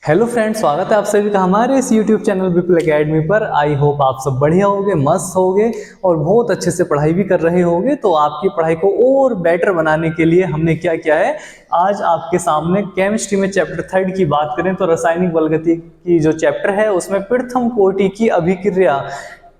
Hello friends, स्वागत है आप सभी का हमारे इस यूट्यूब चैनल विपुल एकेडमी पर। आई होप आप सब बढ़िया होगे, मस्त होगे और बहुत अच्छे से पढ़ाई भी कर रहे होगे। तो आपकी पढ़ाई को और बेटर बनाने के लिए हमने क्या किया है, आज आपके सामने केमिस्ट्री में चैप्टर 3 की बात करें तो रासायनिक बलगति की जो चैप्टर है उसमें प्रथम कोटि की अभिक्रिया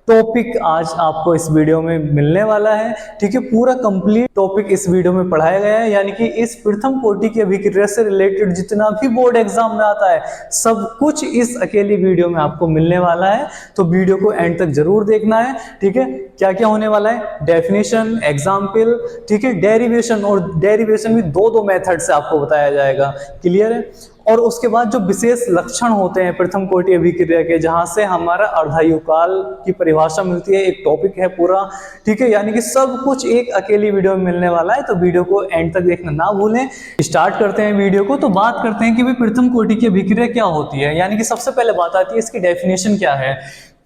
टॉपिक आज आपको इस वीडियो में मिलने वाला है। ठीक है, पूरा कंप्लीट टॉपिक इस वीडियो में पढ़ाया गया है, यानी कि इस प्रथम कोटि की अभिक्रिया से रिलेटेड जितना भी बोर्ड एग्जाम में आता है सब कुछ इस अकेली वीडियो में आपको मिलने वाला है। तो वीडियो को एंड तक जरूर देखना है। ठीक है, क्या क्या होने वाला है, डेफिनेशन, एग्जाम्पल, ठीक है, डेरिवेशन, और डेरिवेशन भी दो मेथड से आपको बताया जाएगा। क्लियर है। और उसके बाद जो विशेष लक्षण होते हैं प्रथम कोटि अभिक्रिया के, जहां से हमारा अर्धायुकाल की परिभाषा मिलती है, एक टॉपिक है पूरा। ठीक है, यानी कि सब कुछ एक अकेली वीडियो में मिलने वाला है। तो वीडियो को एंड तक देखना ना भूलें। स्टार्ट करते हैं वीडियो को। तो बात करते हैं कि भाई प्रथम कोटि की अभिक्रिया क्या होती है। यानी कि सबसे पहले बात आती है इसकी डेफिनेशन क्या है,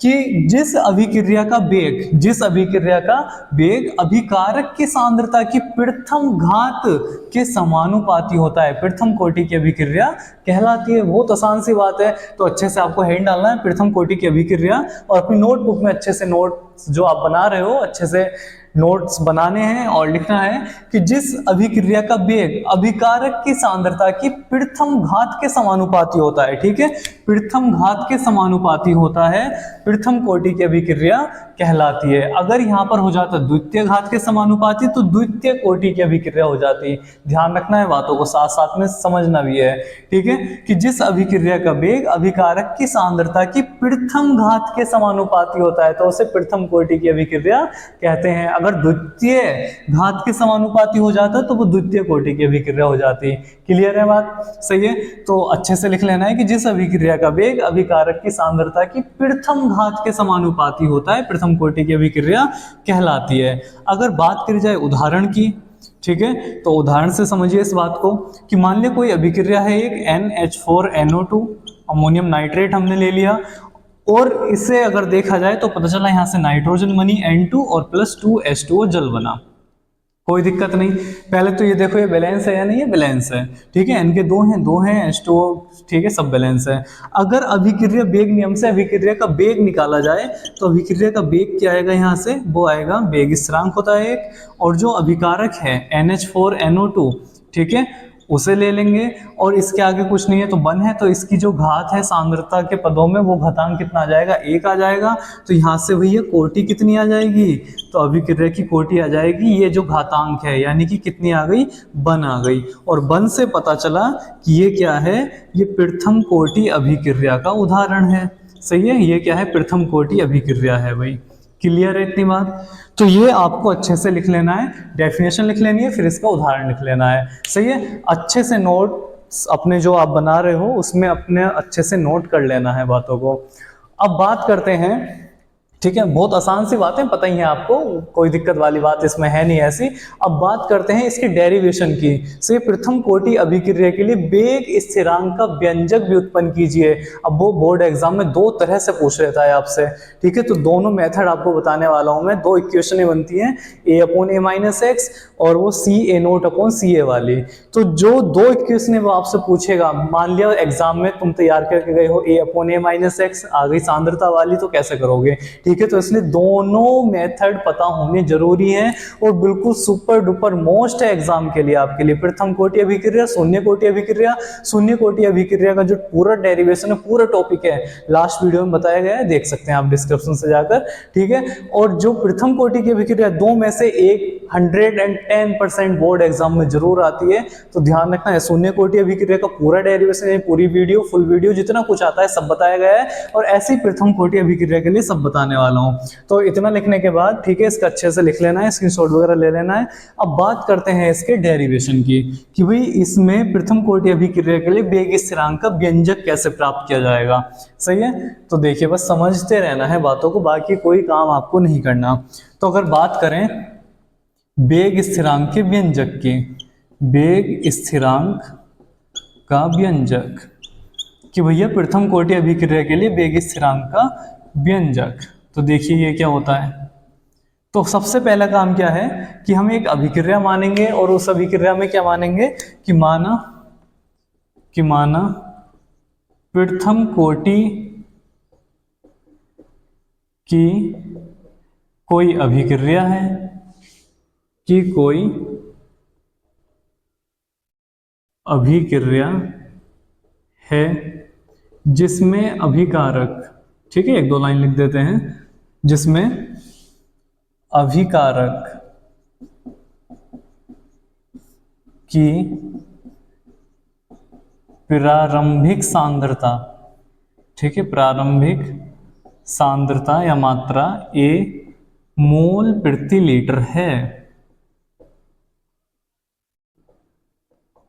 कि जिस अभिक्रिया का वेग अभिकारक की सांद्रता की प्रथम घात के समानुपाती होता है, प्रथम कोटि की अभिक्रिया कहलाती है। बहुत आसान सी बात है। तो अच्छे से आपको हेड डालना है प्रथम कोटि की अभिक्रिया, और अपनी नोटबुक में अच्छे से नोट्स जो आप बना रहे हो अच्छे से नोट्स बनाने हैं और लिखना है कि जिस अभिक्रिया का वेग अभिकारक की सांद्रता की प्रथम घात के समानुपाती होता है। ठीक है, प्रथम घात के समानुपाती होता है, प्रथम कोटि की अभिक्रिया कहलाती है। अगर यहां पर हो जाता द्वितीय घात के समानुपाती तो द्वितीय कोटि की अभिक्रिया हो जाती। ध्यान रखना है बातों को, साथ साथ में समझना भी है। ठीक है, कि जिस अभिक्रिया का वेग अभिकारक की सांद्रता की प्रथम घात के समानुपाती होता है तो उसे प्रथम कोटि की अभिक्रिया कहते हैं। अगर द्वितीय घात के समानुपाती हो जाता तो वो द्वितीय कोटि की अभिक्रिया हो जाती। क्लियर है बात, सही है। तो अच्छे से लिख लेना है कि जिस अभिक्रिया का वेग अभिकारक की सांद्रता की प्रथम घात के समानुपाती होता है प्रथम कोटि की अभिक्रिया कहलाती है। अगर बात करी जाए उदाहरण की, ठीक है, तो उदाहरण से समझिए इस बात को कि मान लिया कोई अभिक्रिया है, एक NH4NO2 अमोनियम नाइट्रेट हमने ले लिया, और इसे अगर देखा जाए तो पता चला यहां से नाइट्रोजन बनी N2 और +2H2O जल बना। कोई दिक्कत नहीं। पहले तो ये देखो ये बैलेंस है या नहीं, ये बैलेंस है। ठीक है, N के दो हैं H2O, ठीक है, सब बैलेंस है। अगर अभिक्रिया वेग नियम से अभिक्रिया का वेग निकाला जाए तो अभिक्रिया का वेग क्या आएगा, यहाँ से वो आएगा वेग स्थिरांक होता है एक, और जो अभिकारक है NH4NO2, ठीक है, उसे ले लेंगे, और इसके आगे कुछ नहीं है तो 1 है, तो इसकी जो घात है सांद्रता के पदों में वो घातांक कितना आ जाएगा, 1 आ जाएगा। तो यहाँ से भैया कोटि कितनी आ जाएगी, तो अभिक्रिया की कोटि आ जाएगी, ये जो घातांक है यानी कि कितनी आ गई, 1 आ गई। और 1 से पता चला कि ये क्या है, ये प्रथम कोटि अभिक्रिया का उदाहरण है। सही है, ये क्या है, प्रथम कोटि अभिक्रिया है भाई। क्लियर है इतनी बात। तो ये आपको अच्छे से लिख लेना है, डेफिनेशन लिख लेनी है, फिर इसका उदाहरण लिख लेना है। सही है, अच्छे से नोट अपने जो आप बना रहे हो उसमें अपने अच्छे से नोट कर लेना है बातों को। अब बात करते हैं, ठीक है, बहुत आसान सी बातें पता ही है आपको, कोई दिक्कत वाली बात इसमें है नहीं ऐसी। अब बात करते हैं इसकी डेरिवेशन की। सो ये प्रथम कोटि अभिक्रिया के लिए वेग स्थिरांक का व्यंजक भी उत्पन्न कीजिए। अब वो बोर्ड एग्जाम में 2 तरह से पूछ लेता है आपसे। ठीक है, तो दोनों मेथड आपको बताने वाला हूं मैं। 2 इक्वेशनें बनती हैं, A/A-x और वो CA0/CA वाली। तो जो 2 इक्वेशनें वो आपसे पूछेगा, मान लिया एग्जाम में तुम तैयार करके गए हो A/A-x आ गई सांद्रता वाली, तो कैसे करोगे। ठीक है, तो इसलिए दोनों मेथड पता होने जरूरी है, और बिल्कुल सुपर डुपर मोस्ट है एग्जाम के लिए आपके लिए। प्रथम कोटि अभिक्रिया, शून्य कोटि अभिक्रिया, शून्य कोटि अभिक्रिया का जो पूरा डेरिवेशन है, पूरा टॉपिक है, लास्ट वीडियो में बताया गया है, देख सकते हैं आप डिस्क्रिप्शन से जाकर। ठीक है, और जो प्रथम कोटि की अभिक्रिया 2 में से एक 110% बोर्ड एग्जाम में जरूर आती है, तो ध्यान रखना है। शून्य कोटि अभिक्रिया का पूरा डेरिवेशन है, पूरी वीडियो, फुल वीडियो, जितना कुछ आता है सब बताया गया है, और ऐसी प्रथम कोटि अभिक्रिया के लिए सब बताने वाला हूं। तो इतना लिखने के बाद, ठीक है, इसका अच्छे से लिख लेना है, स्क्रीनशॉट वगैरह ले लेना है। अब बात करते हैं इसके डेरिवेशन की, कि भाई इसमें प्रथम कोटि अभिक्रिया के लिए वेग स्थिरांक का व्यंजक कैसे प्राप्त किया जाएगा। सही है, तो देखिए बस समझते रहना है बातों को, बाकी कोई काम आपको नहीं करना। तो अगर बात करें वेग स्थिरांक के व्यंजक की, वेग स्थिरांक का व्यंजक, कि भैया प्रथम कोटि अभिक्रिया के लिए वेग स्थिरांक का व्यंजक, तो देखिए ये क्या होता है। तो सबसे पहला काम क्या है कि हम एक अभिक्रिया मानेंगे, और उस अभिक्रिया में क्या मानेंगे कि माना प्रथम कोटि की कोई अभिक्रिया है, कि कोई अभिक्रिया है जिसमें अभिकारक, ठीक है, एक दो लाइन लिख देते हैं, जिसमें अभिकारक की प्रारंभिक सांद्रता, ठीक है, प्रारंभिक सांद्रता या मात्रा A मोल प्रति लीटर है,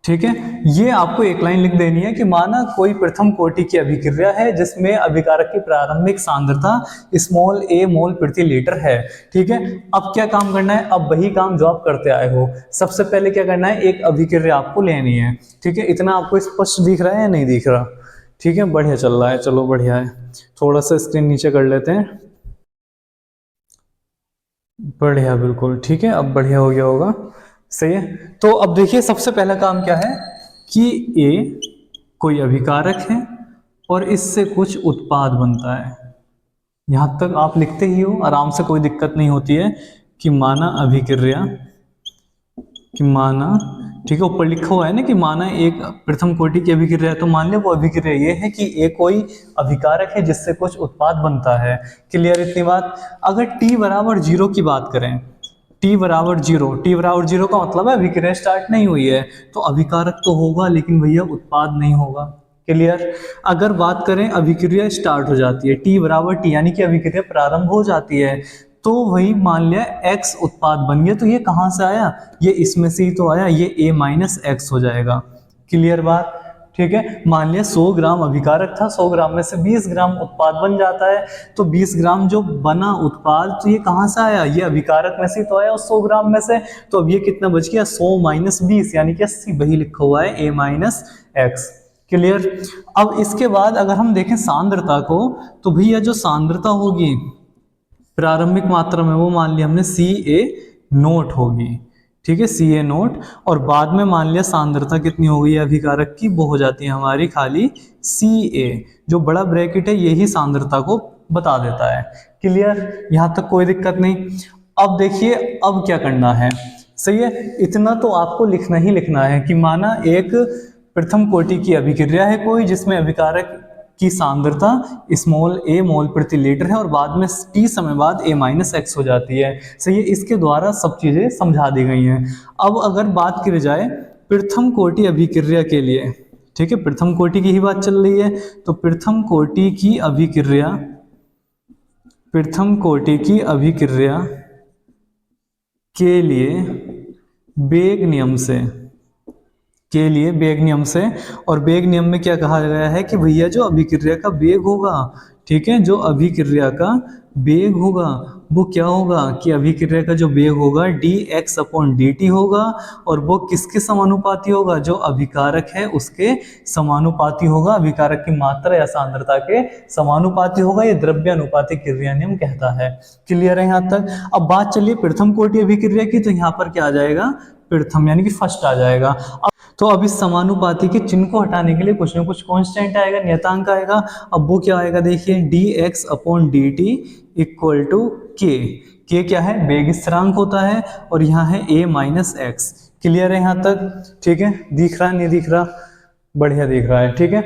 ठीक है। ये आपको एक लाइन लिख देनी है कि माना कोई प्रथम कोटि की अभिक्रिया है जिसमें अभिकारक की प्रारंभिक सांद्रता स्मॉल a मोल प्रति लीटर है, ठीक है। अब क्या काम करना है, अब वही काम जो आप करते आए हो। सबसे पहले क्या करना है, एक अभिक्रिया आपको लेनी है, ठीक है। इतना आपको स्पष्ट दिख रहा है या नहीं दिख रहा, ठीक है, बढ़िया चल रहा है, चलो बढ़िया है। थोड़ा सा स्क्रीन नीचे कर लेते हैं, बढ़िया, बिल्कुल ठीक है, अब बढ़िया हो गया होगा, सही है। तो अब देखिए सबसे पहला काम क्या है कि A कोई अभिकारक है और इससे कुछ उत्पाद बनता है। यहां तक आप लिखते ही हो आराम से, कोई दिक्कत नहीं होती है कि माना अभिक्रिया, कि माना, ठीक है, ऊपर लिखा हुआ है ना कि माना एक प्रथम कोटि की अभिक्रिया है, तो मान लिया वो अभिक्रिया ये है कि एक कोई अभिकारक है जिससे कुछ उत्पाद बनता है। क्लियर इतनी बात। अगर t बराबर 0 की बात करें, t बराबर 0, t बराबर 0 का मतलब है अभिक्रिया स्टार्ट नहीं हुई है, तो अभिकारक तो होगा लेकिन भैया उत्पाद नहीं होगा। क्लियर। अगर बात करें अभिक्रिया स्टार्ट हो जाती है, t बराबर t यानी कि अभिक्रिया प्रारंभ हो जाती है, तो वही मान लिया x उत्पाद बन गया, तो ये कहां से आया, ये इसमें से ही तो आया, ये a माइनस एक्स हो जाएगा। क्लियर बात, ठीक है। मान लिया 100 ग्राम अभिकारक था, 100 ग्राम में से 20 ग्राम उत्पाद बन जाता है, तो 20 ग्राम जो बना उत्पाद, तो ये कहां से आया, ये अभिकारक में से तो आया उस 100 ग्राम में से, तो अब ये कितना बच गया, 100 माइनस 20 यानी कि 80, वही लिखा हुआ है a माइनस एक्स। क्लियर। अब इसके बाद अगर हम देखें सांद्रता को, तो भैया जो सांद्रता होगी प्रारंभिक मात्रा में, वो मान लिया हमने CA0 होगी, ठीक है, CA0, और बाद में मान लिया सांद्रता कितनी हो गई अभिकारक की, वो हो जाती है हमारी खाली CA, जो बड़ा ब्रैकेट है यही सांद्रता को बता देता है। क्लियर, यहां तक कोई दिक्कत नहीं। अब देखिए अब क्या करना है, सही है, इतना तो आपको लिखना ही लिखना है कि माना एक प्रथम कोटि की अभिक्रिया है कोई जिसमें अभिकारक की सांद्रता स्मॉल a मोल प्रति लीटर है और बाद में t समय बाद a माइनस एक्स हो जाती है, सही है। इसके द्वारा सब चीजें समझा दी गई हैं। अब अगर बात की जाए प्रथम कोटि अभिक्रिया के लिए, ठीक है, प्रथम कोटि की ही बात चल रही है, तो प्रथम कोटि की अभिक्रिया, प्रथम कोटि की अभिक्रिया के लिए वेग नियम से, के लिए वेग नियम से, और वेग नियम में क्या कहा गया है कि भैया जो अभिक्रिया का वेग होगा, ठीक है, जो अभिक्रिया का वेग होगा वो क्या होगा कि अभिक्रिया का जो वेग होगा dx अपॉन dt होगा, और वो किसके समानुपाती होगा, जो अभिकारक है उसके समानुपाती होगा, अभिकारक की मात्रा या सांद्रता के समानुपाती होगा, ये द्रव्यानुपातिक क्रिया नियम कहता है। क्लियर है यहाँ तक। अब बात चलिए प्रथम कोटि अभिक्रिया की, तो यहाँ पर क्या आ जाएगा, प्रथम यानी कि फर्स्ट आ जाएगा। तो अब इस समानुपाती के चिन्ह को हटाने के लिए कुछ ना कुछ कांस्टेंट आएगा, नियतांक आएगा। अब वो क्या आएगा, देखिए dx upon dt equal to K क्या है, वेग स्थिरांक होता है, और यहाँ है a माइनस एक्स। क्लियर है यहाँ तक, ठीक है, दिख रहा है नहीं दिख रहा, बढ़िया दिख रहा है, ठीक है।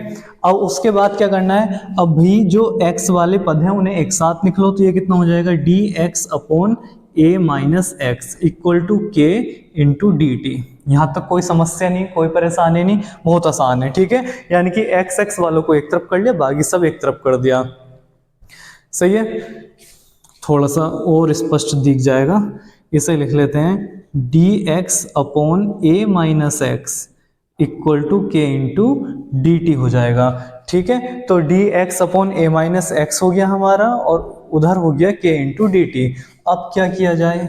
अब उसके बाद क्या करना है, अब भी जो x वाले पद हैं उन्हें एक साथ लिख लो, तो ये कितना हो जाएगा dx upon a minus X equal to K into D T. यहाँ तक कोई समस्या नहीं, कोई परेशानी नहीं, बहुत आसान है, ठीक है। यानी कि एक्स एक्स वालों को एक तरफ कर लिया, बाकी सब एक तरफ कर दिया, सही है। थोड़ा सा और स्पष्ट दिख जाएगा, इसे लिख लेते हैं D X upon A minus X equal to K into D T हो जाएगा, ठीक है। तो D X upon A minus X हो गया हमारा, और उधर हो गया के इंटू डी टी। अब क्या किया जाए,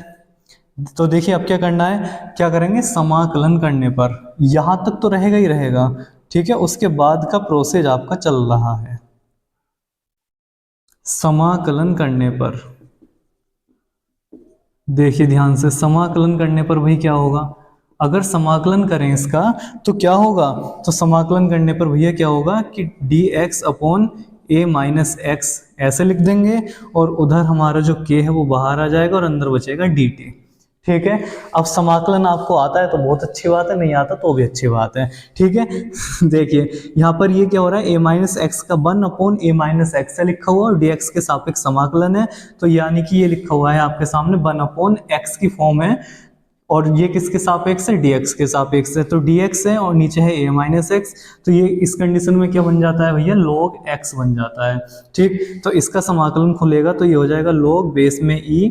तो देखिए अब क्या करना है, क्या करेंगे, समाकलन करने पर यहां तक तो रहेगा ही रहेगा, ठीक है। उसके बाद का प्रोसेस आपका चल रहा है, समाकलन करने पर देखिए ध्यान से, समाकलन करने पर भाई क्या होगा, अगर समाकलन करें इसका तो क्या होगा, तो समाकलन करने पर भैया क्या होगा कि dx upon a minus x ऐसे लिख देंगे, और उधर हमारा जो k है वो बाहर आ जाएगा और अंदर बचेगा dt। ठीक है, अब समाकलन आपको आता है तो बहुत अच्छी बात है, नहीं आता तो भी अच्छी बात है। ठीक है देखिए यहाँ पर ये क्या हो रहा है, a माइनस एक्स का 1 अपॉन a माइनस एक्स से लिखा हुआ और dx के सापेक्ष समाकलन है, तो यानी कि ये लिखा हुआ है आपके सामने 1 अपॉन एक्स की फॉर्म है, और ये किसके सापेक्ष है, dx के सापेक्ष है, तो dx है और नीचे है a माइनस एक्स, तो ये इस कंडीशन में क्या बन जाता है भैया, log x बन जाता है। ठीक, तो इसका समाकलन खुलेगा तो ये हो जाएगा log बेस में e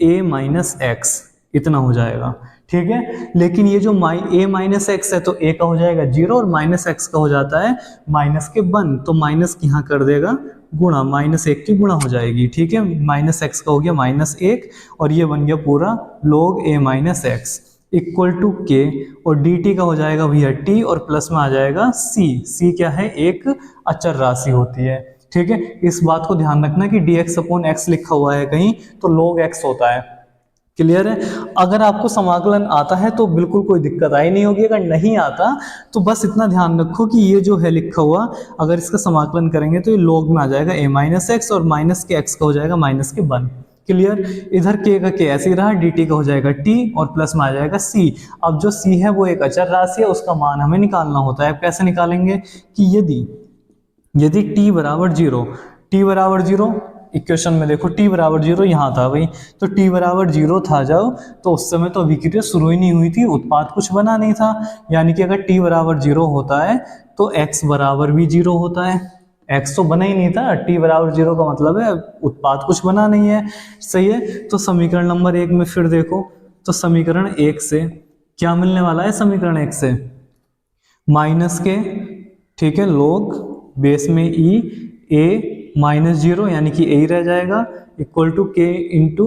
a माइनस एक्स, इतना हो जाएगा। ठीक है, लेकिन ये जो a माइनस एक्स है तो a का हो जाएगा 0 और माइनस एक्स का हो जाता है माइनस के 1, तो माइनस यहाँ कर देगा गुणा, माइनस 1 की गुणा हो जाएगी। ठीक है, माइनस एक्स का हो गया माइनस 1 और ये बन गया पूरा log a minus X equal to K, और dt का हो जाएगा भैया t और प्लस में आ जाएगा c क्या है, एक अचर राशि होती है। ठीक है, इस बात को ध्यान रखना कि dx अपॉन एक्स लिखा हुआ है कहीं तो log x होता है। क्लियर है, अगर आपको समाकलन आता है तो बिल्कुल कोई दिक्कत आई नहीं होगी, अगर नहीं आता तो बस इतना ध्यान रखो कि ये जो है लिखा हुआ, अगर इसका समाकलन करेंगे तो ये log में आ जाएगा a माइनस एक्स और माइनस के x का हो जाएगा माइनस के 1। क्लियर, इधर k का k ऐसे ही रहा, dt का हो जाएगा t और प्लस में आ जाएगा c। अब जो c है वो एक अचर राशि है, उसका मान हमें निकालना होता है। अब कैसे निकालेंगे कि यदि t बराबर 0, t बराबर 0 इक्वेशन में देखो t बराबर 0 यहाँ था भाई, तो t बराबर 0 था जब, तो उस समय तो अभिक्रिया शुरू ही नहीं हुई थी, उत्पाद कुछ बना नहीं था, यानी कि अगर t बराबर 0 होता है तो x बराबर भी 0 होता है, x तो बना ही नहीं था, t बराबर 0 का मतलब है उत्पाद कुछ बना नहीं है। सही है, तो समीकरण नंबर 1 में फिर देखो, तो समीकरण 1 से क्या मिलने वाला है, समीकरण 1 से माइनस के, ठीक है, log बेस में e a माइनस 0 यानी कि a ही रह जाएगा equal to K into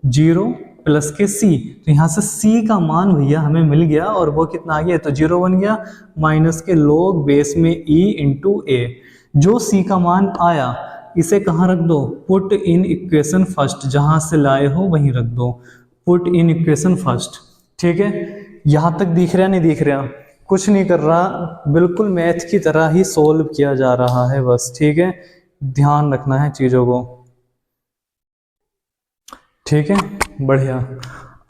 0 plus के c, तो यहाँ से c का मान भैया हमें मिल गया और वो कितना आ गया, तो 0 बन गया, माइनस के log बेस में e इंटू a। जो c का मान आया इसे कहाँ रख दो, पुट इन इक्वेशन फर्स्ट, जहां से लाए हो वहीं रख दो, पुट इन इक्वेशन फर्स्ट। ठीक है, यहां तक दिख रहा नहीं दिख रहा, कुछ नहीं कर रहा, बिल्कुल मैथ की तरह ही सोल्व किया जा रहा है बस। ठीक है, ध्यान रखना है चीजों को। ठीक है, बढ़िया।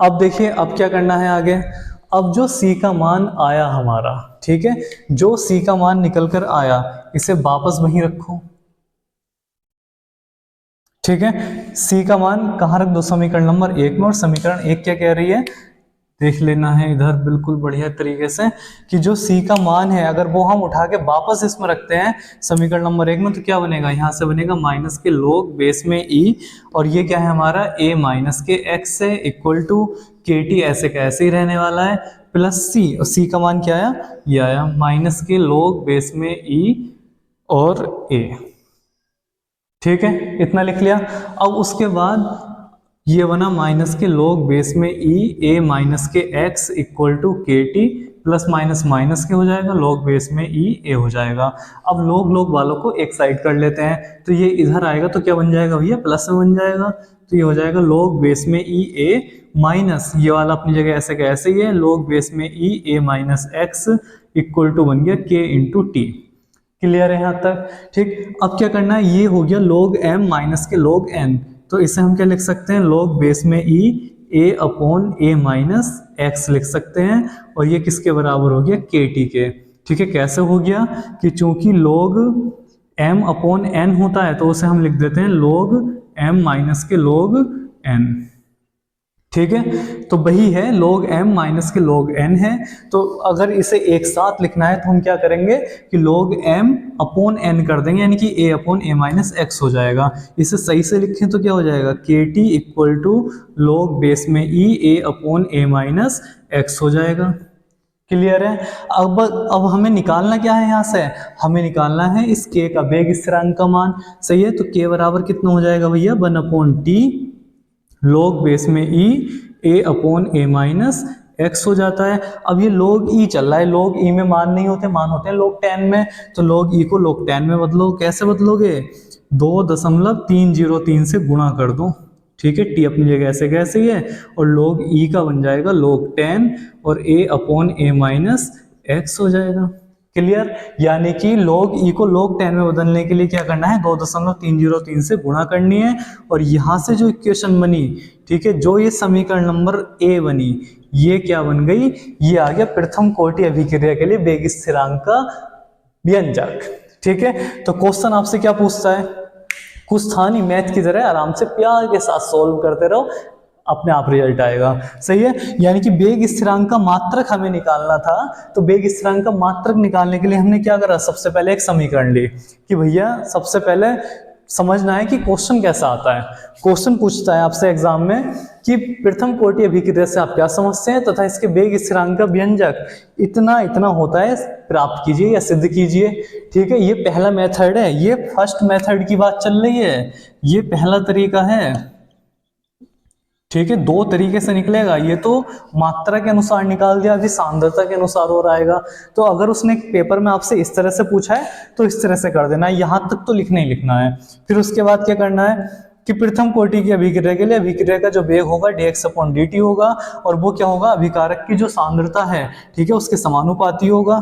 अब देखिए अब क्या करना है आगे, अब जो c का मान आया हमारा, ठीक है, जो c का मान निकल कर आया इसे वापस वहीं रखो। ठीक है, c का मान कहाँ रख दो, समीकरण नंबर 1 में, और समीकरण 1 क्या कह रही है देख लेना है इधर बिल्कुल बढ़िया तरीके से, कि जो c का मान है अगर वो हम उठा के वापस इसमें रखते हैं समीकरण नंबर 1 में, तो क्या बनेगा, यहाँ से बनेगा माइनस के log बेस में e, और ये क्या है हमारा a माइनस के x है इक्वल टू के टी, ऐसे का ऐसे ही रहने वाला है, प्लस c, और c का मान क्या आया, ये आया माइनस के log बेस में e और a। ठीक है, इतना लिख लिया। अब उसके बाद ये बना माइनस के log बेस में e a माइनस के x इक्वल टू के टी, प्लस माइनस माइनस के हो जाएगा, log बेस में e a हो जाएगा। अब log वालों को एक साइड कर लेते हैं, तो ये इधर आएगा तो क्या बन जाएगा भैया, प्लस में बन जाएगा, तो ये हो जाएगा log बेस में e a माइनस, ये वाला अपनी जगह ऐसे का ऐसे ही है, log बेस में e a minus x equal to बन गया k इंटू टी। क्लियर है यहाँ तक। ठीक, अब क्या करना है, ये हो गया log m माइनस के log n, तो इसे हम क्या लिख सकते हैं, log बेस में e a upon a minus x लिख सकते हैं, और ये किसके बराबर हो गया, के टी के। ठीक है, कैसे हो गया कि चूंकि log m अपॉन n होता है तो उसे हम लिख देते हैं log m माइनस के log n। ठीक है, तो वही है log m माइनस के log n है, तो अगर इसे एक साथ लिखना है तो हम क्या करेंगे कि log m अपॉन n कर देंगे, यानी कि a upon a minus X हो जाएगा। इसे सही से लिखें तो क्या हो जाएगा, K T equal to log base में e a upon a minus X हो जाएगा। क्लियर है। अब हमें निकालना क्या है, यहाँ से हमें निकालना है इस k का वेग स्थिरांक का मान। सही है, तो k बराबर कितना हो जाएगा भैया, 1 अपॉन टी log बेस में e a upon a minus X हो जाता है। अब ये log e चल रहा है, log e में मान नहीं होते, मान होते हैं log tan में, तो log e को log tan में बदलो। कैसे बदलोगे, 2.303 से गुणा कर दो। ठीक है, टी अपनी जगह ऐसे कैसे ही है, और log e का बन जाएगा log 10 और a upon a minus X हो जाएगा। क्लियर? यानी कि log e को log 10 में बदलने के लिए क्या करना है, 2.303 से गुणा करनी है, और यहां से जो इक्वेशन बनी, ठीक है, जो ये समीकरण नंबर ए बनी, ये क्या बन गई, ये आ गया प्रथम कोटि अभिक्रिया के लिए वेग स्थिरांक का व्यंजक। ठीक है, तो क्वेश्चन आपसे क्या पूछता है, कुछ था नहीं, मैथ की तरह आराम से प्यार के साथ सॉल्व करते रहो, अपने आप रिजल्ट आएगा। सही है, यानी कि वेग स्थिरांक का मात्रक हमें निकालना था, तो वेग स्थिरांक का मात्रक निकालने के लिए हमने क्या करा, सबसे पहले एक समीकरण ली कि भैया सबसे पहले समझना है कि क्वेश्चन कैसा आता है। क्वेश्चन पूछता है आपसे एग्जाम में कि प्रथम कोटि अभिक्रिया से आप क्या समझते हैं तथा इसके वेग स्थिरांक का व्यंजक इतना इतना होता है, प्राप्त कीजिए या सिद्ध कीजिए। ठीक है, ये पहला मेथड है, ये फर्स्ट मेथड की बात चल रही है, ये पहला तरीका है। ठीक है, दो तरीके से निकलेगा, ये तो मात्रा के अनुसार निकाल दिया, अभी सांद्रता के अनुसार हो रहेगा। तो अगर उसने पेपर में आपसे इस तरह से पूछा है तो इस तरह से कर देना है, यहां तक तो लिखना ही लिखना है। फिर उसके बाद क्या करना है कि प्रथम कोटि की अभिक्रिया के लिए अभिक्रिया का जो वेग होगा dx अपॉन dt होगा, और वो क्या होगा, अभिकारक की जो सांद्रता है, ठीक है, उसके समानुपाती होगा,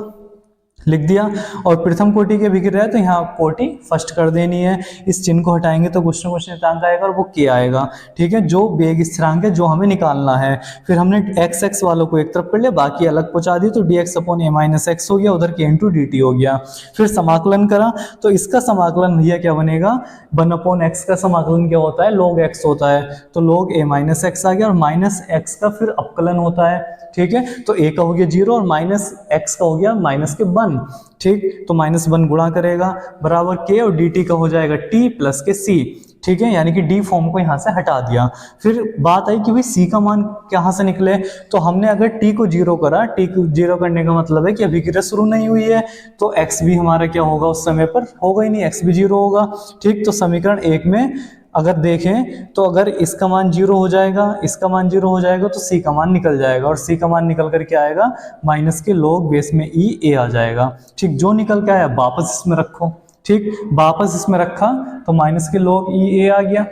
लिख दिया। और प्रथम कोटि की अभिक्रिया है तो यहाँ कोटि फर्स्ट कर देनी है, इस चिन्ह को हटाएंगे तो कुछ न कुछ नियतांक आएगा और वो के आएगा। ठीक है, जो वेग स्थिरांक है जो हमें निकालना है। फिर हमने एक्स एक्स वालों को एक तरफ कर लिया, बाकी अलग पहुंचा दी, तो dx upon a minus X हो गया, उधर के इंटू dt हो गया। फिर समाकलन करा तो इसका समाकलन भैया क्या बनेगा, 1 अपॉन एक्स का समाकलन क्या होता है, log x होता है, तो log a माइनस एक्स आ गया, और माइनस एक्स का फिर अपकलन होता है। ठीक है, तो a का हो गया 0 और माइनस एक्स का हो गया माइनस के 1। ठीक, तो -1 गुणा करेगा बराबर के, और dt का हो जाएगा t प्लस के c। ठीक है, यानी कि d फॉर्म को यहां से हटा दिया। फिर बात आई कि भाई c का मान कहां से निकले, तो हमने अगर t को 0 करा, t को 0 करने का मतलब है कि अभिक्रिया शुरू नहीं हुई है, तो x भी हमारा क्या होगा, उस समय पर होगा ही नहीं, x भी 0 होगा। ठीक, तो समीकरण 1 में अगर देखें तो अगर इसका मान 0 हो जाएगा, इसका मान 0 हो जाएगा, तो c का मान निकल जाएगा, और c का मान निकल कर क्या आएगा, माइनस के log बेस में e a आ जाएगा। ठीक, जो निकल के आया वापस इसमें रखो। ठीक, वापस इसमें रखा तो माइनस के log e a आ गया,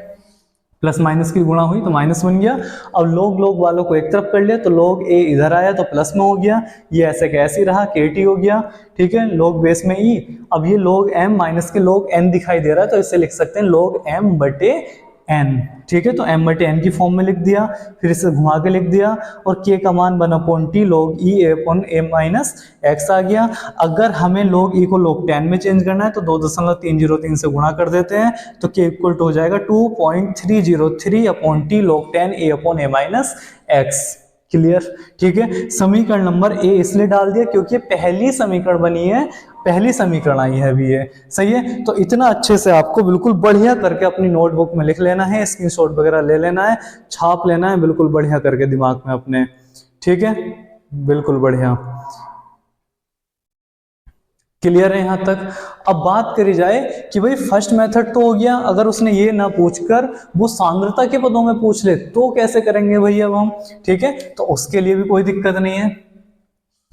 प्लस माइनस की गुणा हुई तो माइनस बन गया। अब लोग वालों को एक तरफ कर लिया तो log a इधर आया तो प्लस में हो गया, ये ऐसे कैसे ही रहा, kt हो गया। ठीक है, log बेस में e, अब ये log m माइनस के log n दिखाई दे रहा है, तो इसे लिख सकते हैं log m बटे n। ठीक है, तो m बटे n की फॉर्म में लिख दिया, फिर इसे घुमा के लिख दिया, और k का मान 1 upon t log e upon a minus x आ गया। अगर हमें log e को log 10 में चेंज करना है तो 2.303 से गुणा कर देते हैं, तो k इक्वल टू हो जाएगा 2.303 upon t log 10 a upon a minus x. Clear? ठीक है, समीकरण नंबर ए इसलिए डाल दिया क्योंकि पहली समीकरण बनी है, पहली समीकरण आई है अभी ये। सही है, तो इतना अच्छे से आपको बिल्कुल बढ़िया करके अपनी नोटबुक में लिख लेना है, स्क्रीनशॉट वगैरह ले लेना है, छाप लेना है, बिल्कुल बढ़िया करके दिमाग में अपने। ठीक है, बिल्कुल बढ़िया। क्लियर है यहां तक? अब बात करी जाए कि भाई फर्स्ट मेथड तो हो गया, अगर उसने ये ना पूछकर वो सांद्रता के पदों में पूछ ले तो कैसे करेंगे भाई अब हम? ठीक है, तो उसके लिए भी कोई दिक्कत नहीं है,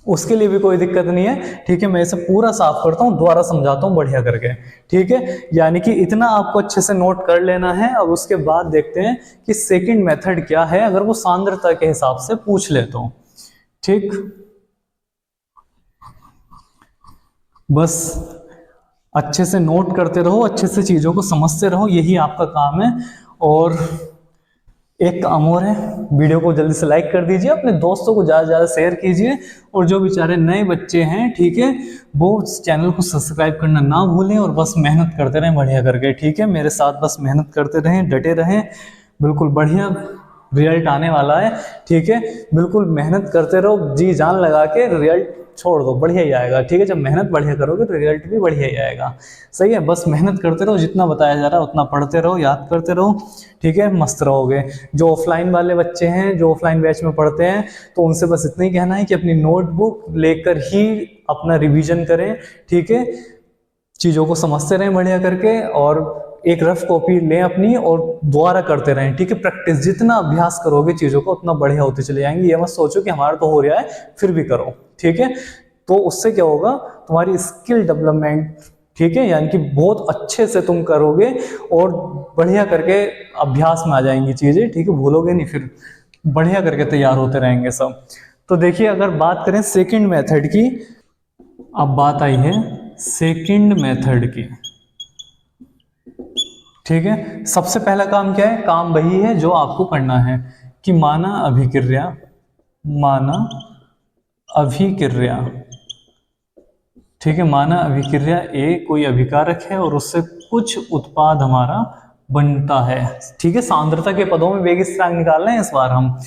उसके लिए भी कोई दिक्कत नहीं है। ठीक है, मैं इसे पूरा साफ करता हूं, दोबारा समझाता हूं बढ़िया करके। ठीक है, यानी कि इतना आपको अच्छे से नोट कर लेना है। अब उसके बाद देखते हैं कि सेकंड मेथड क्या है अगर वो सांद्रता के हिसाब से पूछ ले तो। ठीक, बस अच्छे से नोट करते रहो, अच्छे से चीजों को समझते रहो, यही आपका काम है। और एक काम और है, वीडियो को जल्दी से लाइक कर दीजिए, अपने दोस्तों को ज़्यादा से ज़्यादा शेयर कीजिए, और जो बेचारे नए बच्चे हैं, ठीक है, वो चैनल को सब्सक्राइब करना ना भूलें, और बस मेहनत करते रहें बढ़िया करके। ठीक है, मेरे साथ बस मेहनत करते रहें, डटे रहें, बिल्कुल बढ़िया रिजल्ट आने वाला है। ठीक है, बिल्कुल मेहनत करते रहो, जी जान लगा के, रिजल्ट छोड़ दो, बढ़िया ही आएगा। ठीक है, जब मेहनत बढ़िया करोगे तो रिजल्ट भी बढ़िया ही आएगा। सही है, बस मेहनत करते रहो, जितना बताया जा रहा है उतना पढ़ते रहो, याद करते रहो। ठीक है, मस्त रहोगे। जो ऑफलाइन वाले बच्चे हैं, जो ऑफलाइन बैच में पढ़ते हैं, तो उनसे बस इतना ही कहना है कि अपनी नोटबुक लेकर ही अपना रिवीजन करें। ठीक है, चीज़ों को समझते रहें बढ़िया करके, और एक रफ कॉपी लें अपनी और दोबारा करते रहें। ठीक है, प्रैक्टिस, जितना अभ्यास करोगे चीज़ों को उतना बढ़िया होते चले जाएंगे। ये मत सोचो कि हमारा तो हो रहा है फिर भी करो। ठीक है, तो उससे क्या होगा, तुम्हारी स्किल डेवलपमेंट, ठीक है, यानी कि बहुत अच्छे से तुम करोगे और बढ़िया करके अभ्यास में आ जाएंगी चीजें, ठीक है, भूलोगे नहीं, फिर बढ़िया करके तैयार होते रहेंगे सब। तो देखिए अगर बात करें सेकंड मेथड की, अब बात आई है सेकंड मेथड की, ठीक है। सबसे पहला काम क्या है, काम वही है जो आपको करना है कि माना अभिक्रिया, माना अभिक्रिया, ठीक है, माना अभिक्रिया ए कोई अभिकारक है और उससे कुछ उत्पाद हमारा बनता है, ठीक है। सांद्रता के पदों में वेग स्थिरांक निकाल रहे हैं इस बार हम।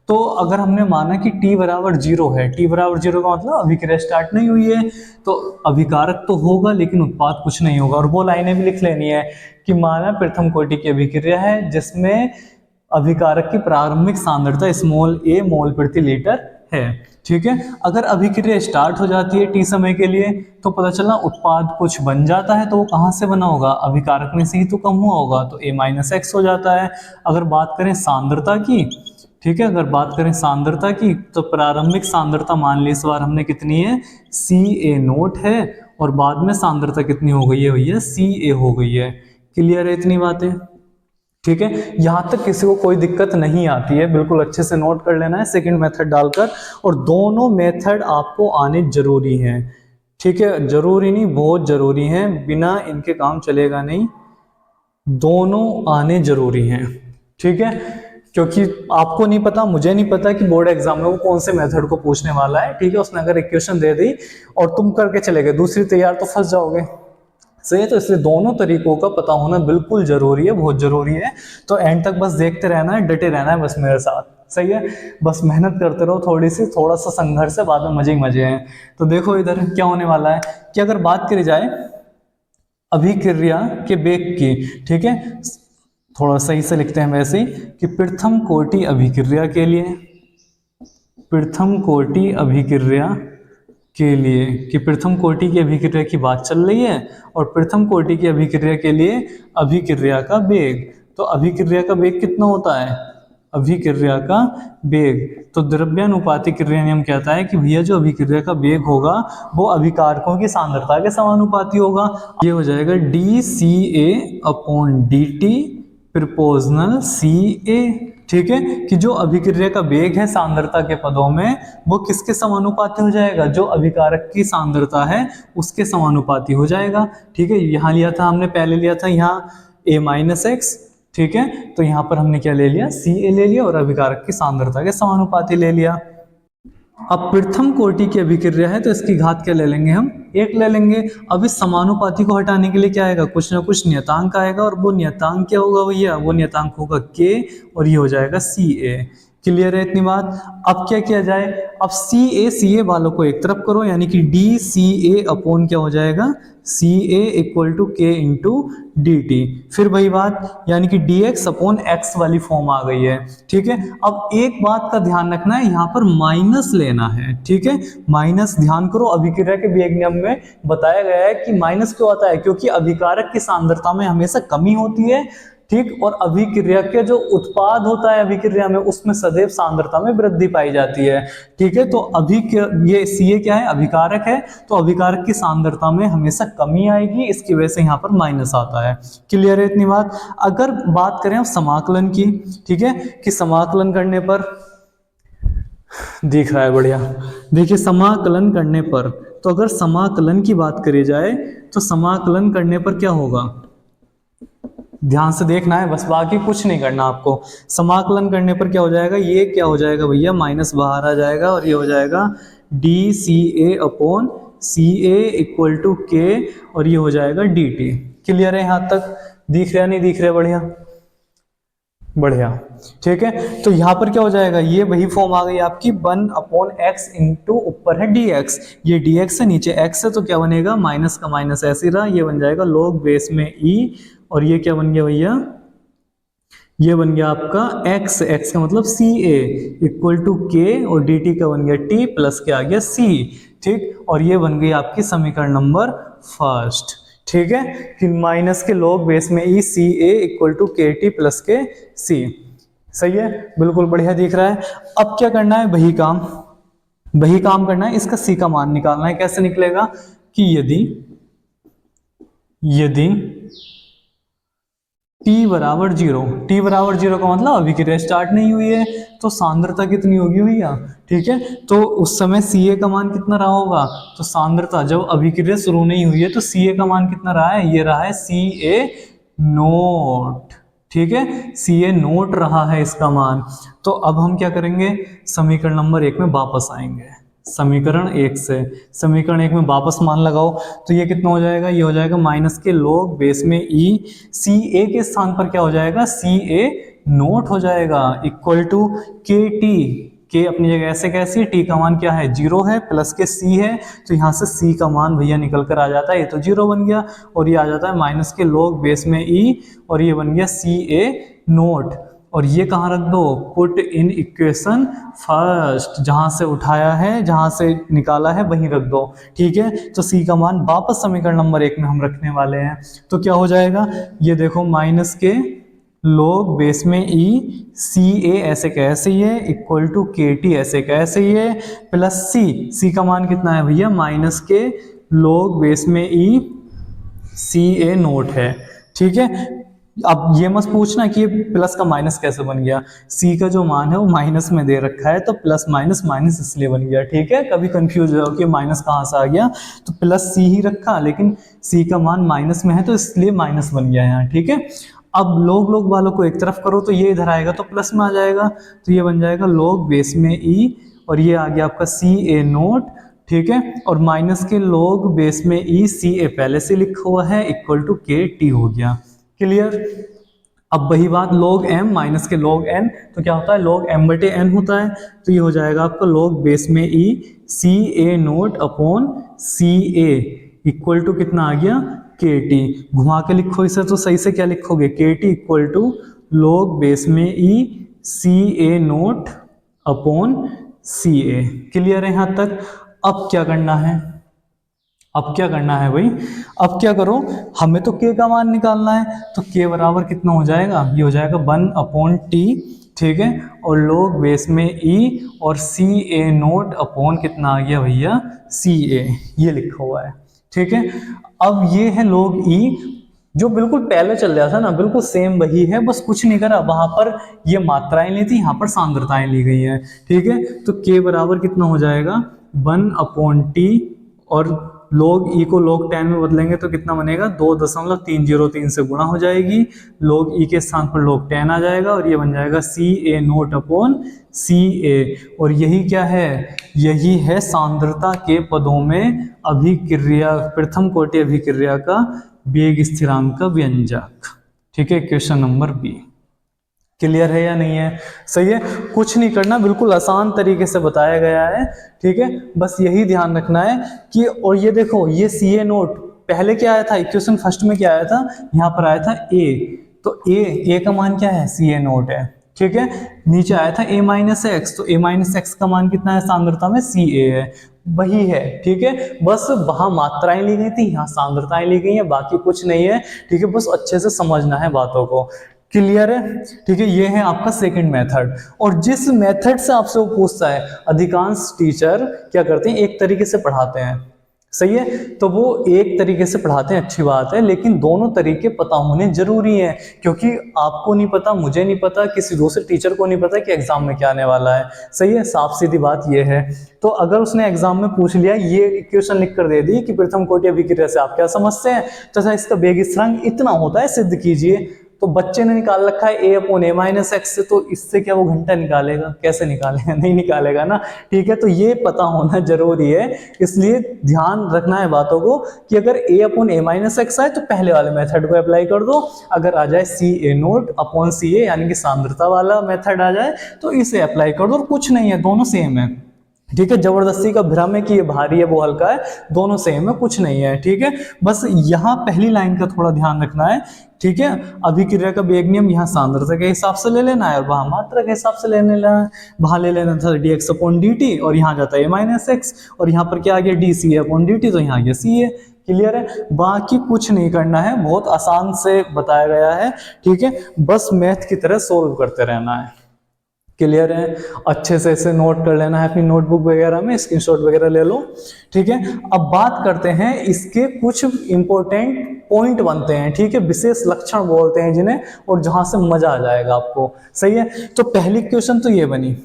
तो अगर हमने माना कि t बराबर 0 है, t बराबर 0 का मतलब अभिक्रिया स्टार्ट नहीं हुई है, तो अभिकारक तो होगा लेकिन उत्पाद कुछ नहीं होगा। और वो लाइनें भी लिख लेनी है कि माना प्रथम कोटि की अभिक्रिया है जिसमें अभिकारक की प्रारंभिक सांद्रता स्मॉल a मोल प्रति लीटर है, ठीक है। अगर अभिक्रिया स्टार्ट हो जाती है t समय के लिए तो पता चला उत्पाद कुछ बन जाता है, तो वो कहाँ से बना होगा, अभिकारक में से ही तो कम हुआ होगा, तो a माइनस एक्स हो जाता है। अगर बात करें सांद्रता की, ठीक है, अगर बात करें सांद्रता की तो प्रारंभिक सांद्रता मान ली इस बार हमने कितनी है, CA0 है, और बाद में सांद्रता कितनी हो गई है भैया, CA हो गई है। क्लियर है इतनी बातें, ठीक है। यहां तक किसी को कोई दिक्कत नहीं आती है, बिल्कुल अच्छे से नोट कर लेना है सेकंड मेथड डालकर, और दोनों मेथड आपको आने जरूरी हैं, ठीक है, जरूरी नहीं बहुत जरूरी है, बिना इनके काम चलेगा नहीं, दोनों आने जरूरी हैं, ठीक है। क्योंकि आपको नहीं पता, मुझे नहीं पता कि बोर्ड एग्जाम में वो कौन से मेथड को पूछने वाला है, ठीक है। उसने अगर इक्वेशन दे दी और तुम करके चले गए दूसरी तैयार तो फंस जाओगे, सही है। तो इसलिए दोनों तरीकों का पता होना बिल्कुल जरूरी है, बहुत जरूरी है। तो एंड तक बस देखते रहना है, डटे रहना है बस मेरे साथ, सही है। बस मेहनत करते रहो थोड़ी सी, थोड़ा सा संघर्ष है, बाद में मजे ही मजे हैं। तो देखो इधर क्या होने वाला है कि अगर बात करी जाए अभिक्रिया के वेग की, ठीक है, थोड़ा सही से लिखते हैं वैसे ही कि प्रथम कोटि अभिक्रिया के लिए, प्रथम कोटि अभिक्रिया के लिए, कि प्रथम कोटि की अभिक्रिया की बात चल रही है और प्रथम कोटि की अभिक्रिया के लिए अभिक्रिया का वेग, तो अभिक्रिया का वेग कितना होता है, अभिक्रिया का वेग, तो द्रव्यानुपाती क्रिया नियम कहता है कि भैया जो अभिक्रिया का वेग होगा वो अभिकारकों की सांद्रता के समानुपाती होगा। ये हो जाएगा dCA/dt प्रोपोर्शनल CA, ठीक है, कि जो अभिक्रिया का वेग है सांद्रता के पदों में वो किसके समानुपाती हो जाएगा, जो अभिकारक की सांद्रता है उसके समानुपाती हो जाएगा, ठीक है। यहाँ लिया था हमने, पहले लिया था यहाँ a माइनस एक्स, ठीक है, तो यहाँ पर हमने क्या ले लिया, CA ले लिया और अभिकारक की सांद्रता के समानुपाती ले लिया। अब प्रथम कोटि की अभिक्रिया है तो इसकी घात क्या ले लेंगे हम, 1 ले लेंगे। अब इस समानुपाती को हटाने के लिए क्या आएगा, कुछ ना कुछ नियतांक आएगा, और वो नियतांक क्या होगा भैया, वो नियतांक होगा K और ये हो जाएगा CA। क्लियर है इतनी बात। अब क्या किया जाए, अब CA वालों को एक तरफ करो, यानी कि dCA अपॉन क्या हो जाएगा, CA equal to K into dt, फिर वही बात यानी कि dx अपॉन x वाली फॉर्म आ गई है, ठीक है। अब एक बात का ध्यान रखना है, यहाँ पर माइनस लेना है, ठीक है, माइनस ध्यान करो, अभिक्रिया के वेग नियम में बताया गया है कि माइनस क्यों आता है, क्योंकि अभिकारक की सांद्रता में हमेशा कमी होती है, ठीक, और अभिक्रिया के जो उत्पाद होता है अभिक्रिया में उसमें सदैव सांद्रता में वृद्धि पाई जाती है, ठीक है। तो ये CA क्या है, अभिकारक है, तो अभिकारक की सांद्रता में हमेशा कमी आएगी, इसकी वजह से यहाँ पर माइनस आता है। क्लियर है इतनी बात। अगर बात करें अब समाकलन की, ठीक है, कि समाकलन करने पर दिख रहा है बढ़िया, देखिए समाकलन करने पर, तो अगर समाकलन की बात करी जाए तो समाकलन करने पर क्या होगा, ध्यान से देखना है बस, बाकी कुछ नहीं करना आपको। समाकलन करने पर क्या हो जाएगा, ये क्या हो जाएगा भैया, माइनस बाहर आ जाएगा और ये हो जाएगा dCA upon CA equal to K और ये हो जाएगा dt। क्लियर है यहाँ तक, दिख रहा नहीं दिख रहा, बढ़िया बढ़िया, ठीक है। तो यहाँ पर क्या हो जाएगा, ये वही फॉर्म आ गई आपकी 1 अपॉन एक्स इंटू ऊपर है dx, ये dx है नीचे x है, तो क्या बनेगा, माइनस का माइनस ऐसे रहा, ये बन जाएगा log बेस में e, और ये क्या बन गया भैया, ये बन गया आपका x, x का मतलब CA इक्वल टू K और dt का बन गया t प्लस क्या आ गया C, ठीक, और ये बन गई आपकी समीकरण नंबर फर्स्ट, ठीक है, कि माइनस के log बेस में e CA equal to KT plus के C, सही है, बिल्कुल बढ़िया दिख रहा है। अब क्या करना है, वही काम करना है, इसका C का मान निकालना है। कैसे निकलेगा कि यदि यदि t बराबर जीरो, t बराबर जीरो का मतलब अभिक्रिया स्टार्ट नहीं हुई है, तो सांद्रता कितनी होगी भैया, ठीक है। तो उस समय Ca का मान कितना रहा होगा, तो सांद्रता जब अभिक्रिया शुरू नहीं हुई है तो Ca का मान कितना रहा है, ये रहा है Ca नोट, ठीक है, Ca नोट रहा है इसका मान। तो अब हम क्या करेंगे, समीकरण नंबर 1 में वापस आएंगे, समीकरण 1 से समीकरण 1 में वापस मान लगाओ, तो ये कितना हो जाएगा, ये हो जाएगा माइनस के log बेस में e, Ca के स्थान पर क्या हो जाएगा, Ca नोट हो जाएगा, इक्वल टू के टी, के अपनी जगह ऐसे कैसी, टी का मान क्या है, जीरो है, प्लस के सी है, तो यहाँ से सी का मान भैया निकल कर आ जाता है, ये तो जीरो बन गया, और ये आ जाता है माइनस के log बेस में e, और ये बन गया Ca नोट, और ये कहाँ रख दो, पुट इन इक्वेशन फर्स्ट, जहां से उठाया है, जहां से निकाला है वहीं रख दो, ठीक है। तो सी का मान वापस समीकरण नंबर 1 में हम रखने वाले हैं, तो क्या हो जाएगा, ये देखो माइनस के log बेस में e, Ca ऐसे कैसे ही है, इक्वल टू के टी ऐसे कैसे ही है, प्लस सी का मान कितना है भैया, माइनस के log बेस में e Ca नोट है, ठीक है। अब ये मत पूछना कि ये प्लस का माइनस कैसे बन गया, सी का जो मान है वो माइनस में दे रखा है, तो प्लस माइनस माइनस इसलिए बन गया, ठीक है। कभी कंफ्यूज हो कि माइनस कहाँ से आ गया, तो प्लस सी ही रखा, लेकिन सी का मान माइनस में है तो इसलिए माइनस बन गया यहाँ, ठीक है। अब log वालों को एक तरफ करो तो ये इधर आएगा तो प्लस में आ जाएगा, तो ये बन जाएगा log बेस में e, और ये आ गया आपका Ca नोट, ठीक है, और माइनस के log बेस में e, Ca पहले से लिखा हुआ है, इक्वल टू के टी हो गया, क्लियर। अब वही बात log m माइनस के log n, तो क्या होता है, log m बटे n होता है, तो ये हो जाएगा आपका log बेस में e Ca naught upon Ca equal to कितना आ गया, के टी, घुमा के लिखो इसे तो सही से क्या लिखोगे, K T equal to log base में e Ca naught upon Ca, clear है यहाँ तक। अब क्या करना है, अब क्या करना है भाई, अब क्या करो, हमें तो k का मान निकालना है, तो k बराबर कितना हो जाएगा, ये हो जाएगा 1 अपॉन टी, ठीक है, और log बेस में e और Ca नोट अपॉन कितना आ गया भैया, Ca, ये लिखा हुआ है, ठीक है। अब ये है log e, जो बिल्कुल पहले चल रहा था ना, बिल्कुल सेम वही है, बस कुछ नहीं करा, वहां पर ये मात्राएं ली थी, यहाँ पर सांद्रताएं ली गई हैं, ठीक है। तो k बराबर कितना हो जाएगा, 1 अपॉन टी, और log e को log 10 में बदलेंगे तो कितना बनेगा, 2.303 से गुणा हो जाएगी, log e के स्थान पर log 10 आ जाएगा, और ये बन जाएगा Ca नोट अपॉन Ca, और यही क्या है, यही है सांद्रता के पदों में अभिक्रिया, प्रथम कोटि अभिक्रिया का वेग स्थिरांक का व्यंजक, ठीक है, क्वेश्चन नंबर बी। क्लियर है या नहीं है, सही है, कुछ नहीं करना, बिल्कुल आसान तरीके से बताया गया है, ठीक है। बस यही ध्यान रखना है कि, और ये देखो ये Ca नोट पहले क्या आया था, इक्वेशन फर्स्ट में क्या आया था, यहाँ पर आया था a, तो a का मान क्या है, Ca नोट है, ठीक है। नीचे आया था a माइनस एक्स, तो a माइनस एक्स का मान कितना है सांद्रता में, Ca है, वही है, ठीक है। बस वहां मात्राएं ली गई थी, यहाँ सांद्रताएं ली गई हैं, बाकी कुछ नहीं है, ठीक है, बस अच्छे से समझना है बातों को, क्लियर है, ठीक है। ये है आपका सेकंड मेथड, और जिस मेथड से आपसे वो पूछता है, अधिकांश टीचर क्या करते हैं, एक तरीके से पढ़ाते हैं, सही है, तो वो एक तरीके से पढ़ाते हैं, अच्छी बात है, लेकिन दोनों तरीके पता होने जरूरी हैं, क्योंकि आपको नहीं पता, मुझे नहीं पता, किसी दूसरे टीचर को नहीं पता कि एग्जाम में क्या आने वाला है, सही है, साफ सीधी बात ये है। तो अगर उसने एग्जाम में पूछ लिया, ये इक्वेशन लिख कर दे दी कि प्रथम कोटि अभिक्रिया से आप क्या समझते हैं, तो इसका वेग स्थिरांक इतना होता है, सिद्ध कीजिए, तो बच्चे ने निकाल रखा है a upon a minus x से, तो इससे क्या वो घंटा निकालेगा, कैसे निकालेगा, नहीं निकालेगा ना, ठीक है। तो ये पता होना जरूरी है, इसलिए ध्यान रखना है बातों को कि अगर a upon a minus x आए तो पहले वाले मेथड को अप्लाई कर दो, अगर आ जाए Ca नोट अपॉन Ca यानी कि सांद्रता वाला मेथड आ जाए तो इसे अप्लाई कर दो, और कुछ नहीं है, दोनों सेम है, ठीक है। जबरदस्ती का भ्रम है कि ये भारी है वो हल्का है, दोनों सेम है, कुछ नहीं है, ठीक है। बस यहाँ पहली लाइन का थोड़ा ध्यान रखना है, ठीक है। अभिक्रिया का वेग नियम यहाँ सांद्रता के हिसाब से ले लेना है, और वहां मात्रा के हिसाब से ले लेना है, वहां ले लेना था dx अपॉन dt, और यहाँ जाता है a माइनस एक्स, और यहाँ पर क्या आ गया dca अपॉन dt, तो यहाँ आ गया ca, क्लियर है। बाकी कुछ नहीं करना है, बहुत आसान से बताया गया है, ठीक है, बस मैथ की तरह सोल्व करते रहना है। क्लियर है? अच्छे से इसे नोट कर लेना है अपनी नोटबुक वगैरह में, स्क्रीनशॉट वगैरह ले लो, ठीक है। अब बात करते हैं इसके कुछ इंपॉर्टेंट पॉइंट बनते हैं, ठीक है, विशेष लक्षण बोलते हैं जिन्हें, और जहां से मजा आ जाएगा आपको। सही है, तो पहली क्वेश्चन तो ये बनी,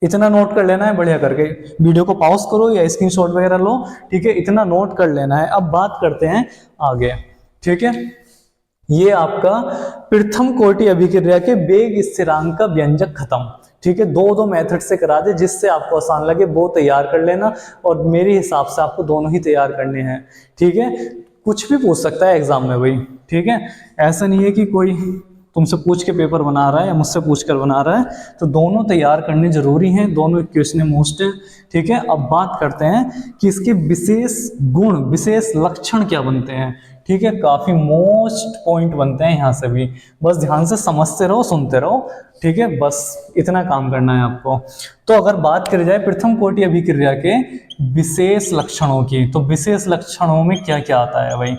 इतना नोट कर लेना है बढ़िया करके, वीडियो को पॉज करो या स्क्रीनशॉट वगैरह लो, ठीक है, इतना नोट कर लेना है। अब बात करते हैं आगे, ठीक है। ये आपका प्रथम कोटि अभिक्रिया के वेग स्थिरांक का व्यंजक खत्म, ठीक है। दो मेथड से करा दे, जिससे आपको आसान लगे वो तैयार कर लेना, और मेरे हिसाब से आपको दोनों ही तैयार करने हैं, ठीक है। कुछ भी पूछ सकता है एग्जाम में भाई, ठीक है, ऐसा नहीं है कि कोई तुमसे पूछ के पेपर बना रहा है या मुझसे पूछ कर बना रहा है, तो दोनों तैयार करने जरूरी हैं, दोनों क्वेश्चन मोस्ट है, ठीक है। अब बात करते हैं कि इसके विशेष गुण, विशेष लक्षण क्या बनते हैं, ठीक है। काफी मोस्ट पॉइंट बनते हैं यहाँ से भी, बस ध्यान से समझते रहो, सुनते रहो, ठीक है, बस इतना काम करना है आपको। तो अगर बात करी जाए प्रथम कोटि अभिक्रिया के विशेष लक्षणों की, तो विशेष लक्षणों में क्या क्या आता है भाई,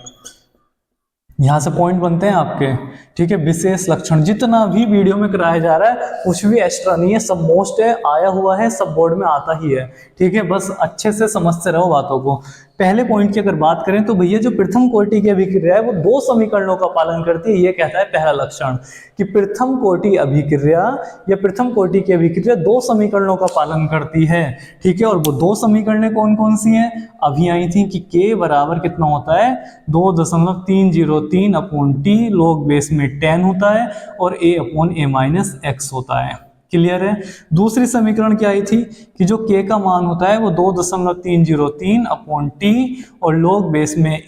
यहां से पॉइंट बनते हैं आपके, ठीक है। विशेष लक्षण जितना भी वीडियो में कराया जा रहा है कुछ भी एक्स्ट्रा नहीं है, सब मोस्ट है, आया हुआ है, सब बोर्ड में आता ही है, ठीक है, बस अच्छे से समझते रहो बातों को। पहले पॉइंट की अगर बात करें तो भैया जो प्रथम कोटि की अभिक्रिया है वो दो समीकरणों का पालन करती है, ये कहता है पहला लक्षण कि प्रथम कोटि अभिक्रिया या प्रथम कोटि की अभिक्रिया दो समीकरणों का पालन करती है, ठीक है। और वो दो समीकरणें कौन कौन सी हैं, अभी आई थी कि k बराबर कितना होता है 2.303 अपॉन टी log बेस में 10 होता है, और a upon a minus x होता है। क्लियर है? दूसरी समीकरण क्या आई थी कि जो k का मान होता है वो 2.303 अपॉन टी और log बेस में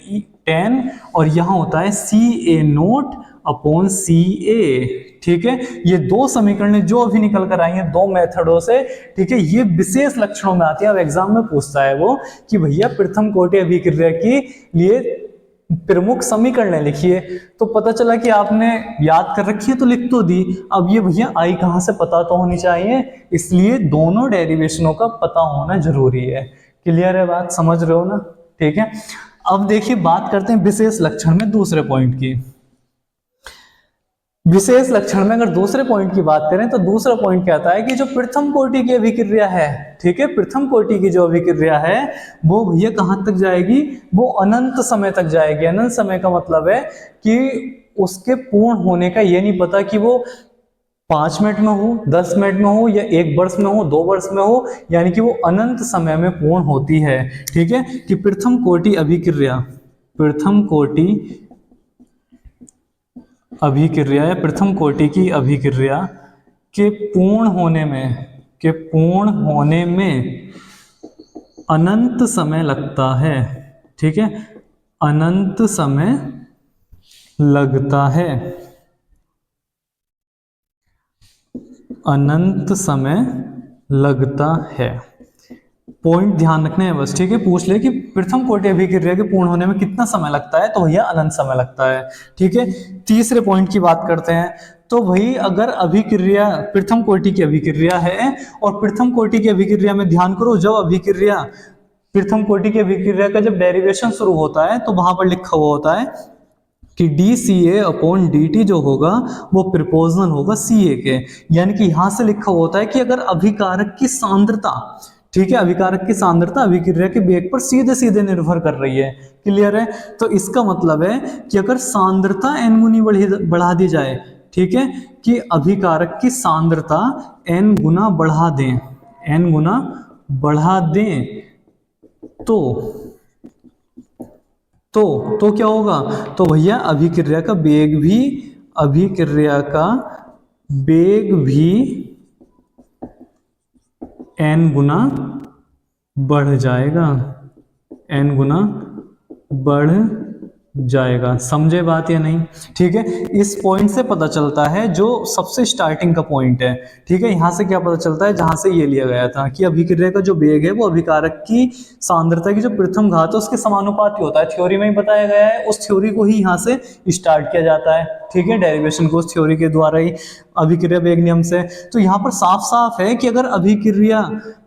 10, और यहाँ होता है CA0 अपॉन CA, ठीक है। ये दो समीकरण जो अभी निकल कर आई हैं दो मेथडों से, ठीक है, ये विशेष लक्षणों में आती है। अब एग्जाम में पूछता है वो कि भैया प्रथम कोटि अभिक्रिया के लिए प्रमुख समीकरण लिखिए, तो पता चला कि आपने याद कर रखी है तो लिख तो दी, अब ये भैया आई कहां से पता तो होनी चाहिए, इसलिए दोनों डेरिवेशनों का पता होना जरूरी है। क्लियर है बात, समझ रहे हो ना, ठीक है। अब देखिए बात करते हैं विशेष लक्षण में दूसरे पॉइंट की। विशेष लक्षण में अगर दूसरे पॉइंट की बात करें तो दूसरा पॉइंट कहता है कि जो प्रथम कोटि की अभिक्रिया है, ठीक है, प्रथम कोटि की जो अभिक्रिया है वो भैया कहां तक जाएगी, वो अनंत समय तक जाएगी। अनंत समय का मतलब है कि उसके पूर्ण होने का ये नहीं पता कि वो 5 मिनट में हो, 10 मिनट में हो, या 1 वर्ष में हो, 2 वर्ष में हो, यानी कि वो अनंत समय में पूर्ण होती है, ठीक है। कि प्रथम कोटि अभिक्रिया, प्रथम कोटि अभिक्रिया या प्रथम कोटि की अभिक्रिया के पूर्ण होने में अनंत समय लगता है, ठीक है, अनंत समय लगता है, अनंत समय लगता है। पॉइंट ध्यान रखने हैं बस, ठीक है। पूछ ले कि प्रथम कोटि अभिक्रिया के पूर्ण होने में कितना समय लगता है, तो भैया अनंत समय लगता है, ठीक है। तीसरे पॉइंट की बात करते हैं, तो भाई अगर अभिक्रिया प्रथम कोटि की अभिक्रिया है, और प्रथम कोटि की अभिक्रिया में ध्यान करो, जब अभिक्रिया प्रथम कोटि की अभिक्रिया का जब डेरिवेशन शुरू होता है तो वहां पर लिखा हुआ होता है कि dCA अपॉन dt जो होगा वो प्रोपोर्शनल होगा CA के, यानी कि यहां से लिखा हुआ होता है कि अगर अभिकारक की सांद्रता, ठीक है, अभिकारक की सांद्रता अभिक्रिया के वेग पर सीधे सीधे निर्भर कर रही है। क्लियर है? तो इसका मतलब है कि अगर सांद्रता n गुनी बढ़ा दी जाए, ठीक है, कि अभिकारक की सांद्रता n गुना बढ़ा दें, n गुना बढ़ा दें, तो क्या होगा, तो भैया अभिक्रिया का वेग भी n गुना बढ़ जाएगा, n गुना बढ़ जाएगा। समझे बात या नहीं? ठीक है, इस पॉइंट से पता चलता है जो सबसे स्टार्टिंग का पॉइंट है, ठीक है। यहां से क्या पता चलता है, जहां से ये लिया गया था कि अभिक्रिया का जो वेग है वो अभिकारक की सांद्रता की जो प्रथम घात है उसके समानुपाती होता है, थ्योरी में ही बताया गया है, उस थ्योरी को ही यहां से स्टार्ट किया जाता है, ठीक है, डेरिवेशन को उस थ्योरी के द्वारा ही, अभिक्रिया वेग नियम से। तो यहाँ पर साफ साफ है कि अगर अभिक्रिया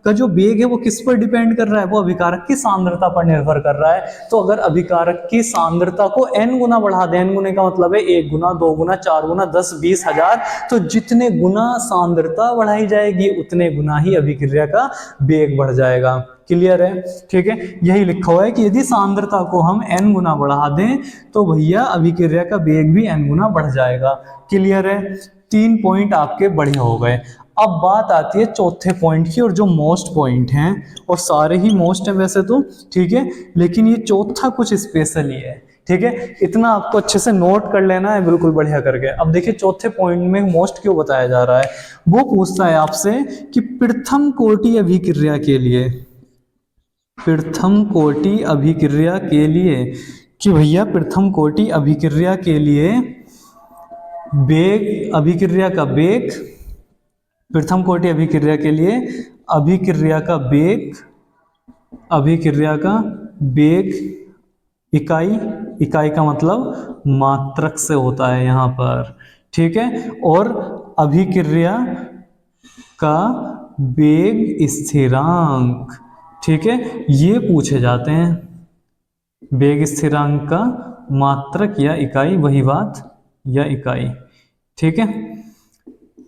का जो वेग है वो किस पर डिपेंड कर रहा है, वो अभिकारक की सांद्रता पर निर्भर कर रहा है। तो अगर अभिकारक की सांद्रता को n गुना बढ़ा दें, n गुने का मतलब है 1 गुना, 2 गुना, 4 गुना, 10, 20, 1000, तो जितने गुना सांद्रता बढ़ाई जाएगी उतने गुना ही अभिक्रिया का वेग बढ़ जाएगा। क्लियर है? ठीक है, यही लिखा हुआ है कि यदि सांद्रता को हम n गुना बढ़ा दें तो भैया अभिक्रिया का वेग भी n गुना बढ़ जाएगा। क्लियर है? 3 पॉइंट आपके बढ़िया हो गए। अब बात आती है चौथे पॉइंट की, और जो मोस्ट पॉइंट हैं, और सारे ही मोस्ट हैं वैसे तो, ठीक है, लेकिन ये चौथा कुछ स्पेशल ही है। ठीक है, इतना आपको अच्छे से नोट कर लेना है, बिल्कुल बढ़िया करके। अब देखिए चौथे पॉइंट में मोस्ट क्यों बताया जा रहा है। वो पूछता है आपसे कि प्रथम कोटि अभिक्रिया के लिए, प्रथम कोटि अभिक्रिया के लिए, कि भैया प्रथम कोटि अभिक्रिया के लिए वेग, अभिक्रिया का वेग, प्रथम कोटि अभिक्रिया के लिए अभिक्रिया का वेग, अभिक्रिया का वेग इकाई, इकाई का मतलब मात्रक से होता है यहाँ पर। ठीक है, और अभिक्रिया का वेग स्थिरांक, ठीक है, ये पूछे जाते हैं। वेग स्थिरांक का मात्रक या इकाई, वही बात, या इकाई। ठीक है,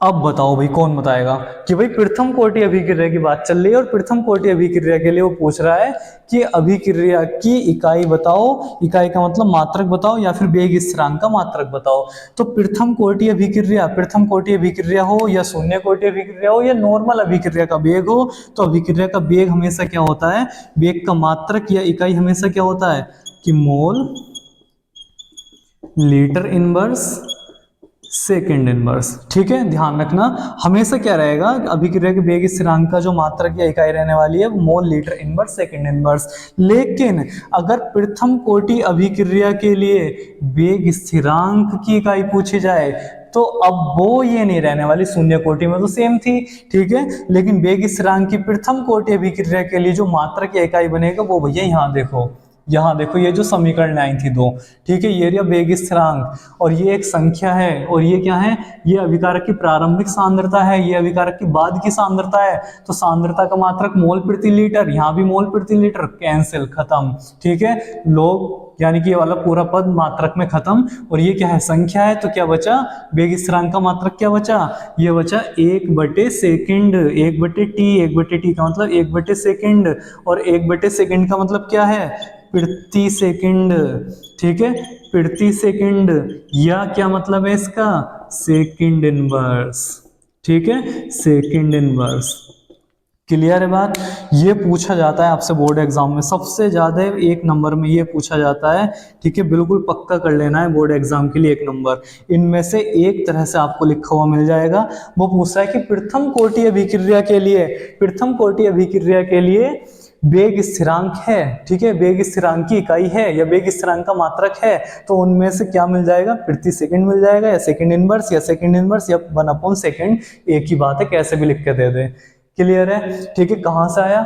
अब बताओ भाई कौन बताएगा कि भाई प्रथम कोटि अभिक्रिया की बात चल रही है और प्रथम कोटि अभिक्रिया के लिए वो पूछ रहा है कि अभिक्रिया की इकाई बताओ, इकाई का मतलब मात्रक बताओ, या फिर वेग स्थिरांक का मात्रक बताओ। तो प्रथम कोटि अभिक्रिया, प्रथम कोटि अभिक्रिया हो या शून्य कोटि अभिक्रिया हो या नॉर्मल अभिक्रिया का वेग हो, तो अभिक्रिया का वेग हमेशा क्या होता है, वेग का मात्रक या इकाई हमेशा क्या होता है कि mole litre inverse second inverse. ठीक है, ध्यान रखना हमेशा क्या रहेगा, अभिक्रिया के वेग स्थिरांक का जो मात्रक या इकाई रहने वाली है वो mole litre inverse second inverse. लेकिन अगर प्रथम कोटि अभिक्रिया के लिए वेग स्थिरांक की इकाई पूछी जाए तो अब वो ये नहीं रहने वाली, शून्य कोटि में तो सेम थी। ठीक है, लेकिन वेग स्थिरांक की प्रथम कोटि अभिक्रिया के लिए जो मात्रक या इकाई बनेगा वो भैया यहाँ देखो, यहाँ देखो, ये जो समीकरण आई थी दो, ठीक है, ये वेग स्थिरांक और ये एक संख्या है, और ये क्या है, ये अभिकारक की प्रारंभिक सांद्रता है, ये अभिकारक की बाद की सांद्रता है। तो सांद्रता का मात्रक मोल प्रति लीटर, यहाँ भी मोल प्रति लीटर, कैंसिल, खत्म। ठीक है, लोग यानी कि ये वाला पूरा पद मात्रक में खत्म, और ये क्या है, संख्या है, तो क्या बचा, वेग स्थिरांक का मात्रक क्या बचा, ये बचा 1/सेकंड, 1/t, 1/t का मतलब 1/सेकंड, और 1/सेकंड का मतलब क्या है, प्रति सेकंड। ठीक है, प्रति सेकंड, या क्या मतलब है इसका, सेकंड इनवर्स। ठीक है, सेकंड इनवर्स। क्लियर है बात? ये पूछा जाता है आपसे बोर्ड एग्जाम में, सबसे ज्यादा 1 नंबर में ये पूछा जाता है। ठीक है, बिल्कुल पक्का कर लेना है बोर्ड एग्जाम के लिए 1 नंबर। इनमें से एक तरह से आपको लिखा हुआ मिल जाएगा। वो पूछता है कि प्रथम कोटि अभिक्रिया के लिए, प्रथम कोटि अभिक्रिया के लिए वेग स्थिरांक है, ठीक है, वेग स्थिरांक की इकाई है या वेग स्थिरांक का मात्रक है, तो उनमें से क्या मिल जाएगा, प्रति सेकंड मिल जाएगा, या सेकंड इनवर्स, या सेकंड इनवर्स, या 1/सेकंड, एक ही बात है, कैसे भी लिख के दे दे। क्लियर है? ठीक है, कहां से आया,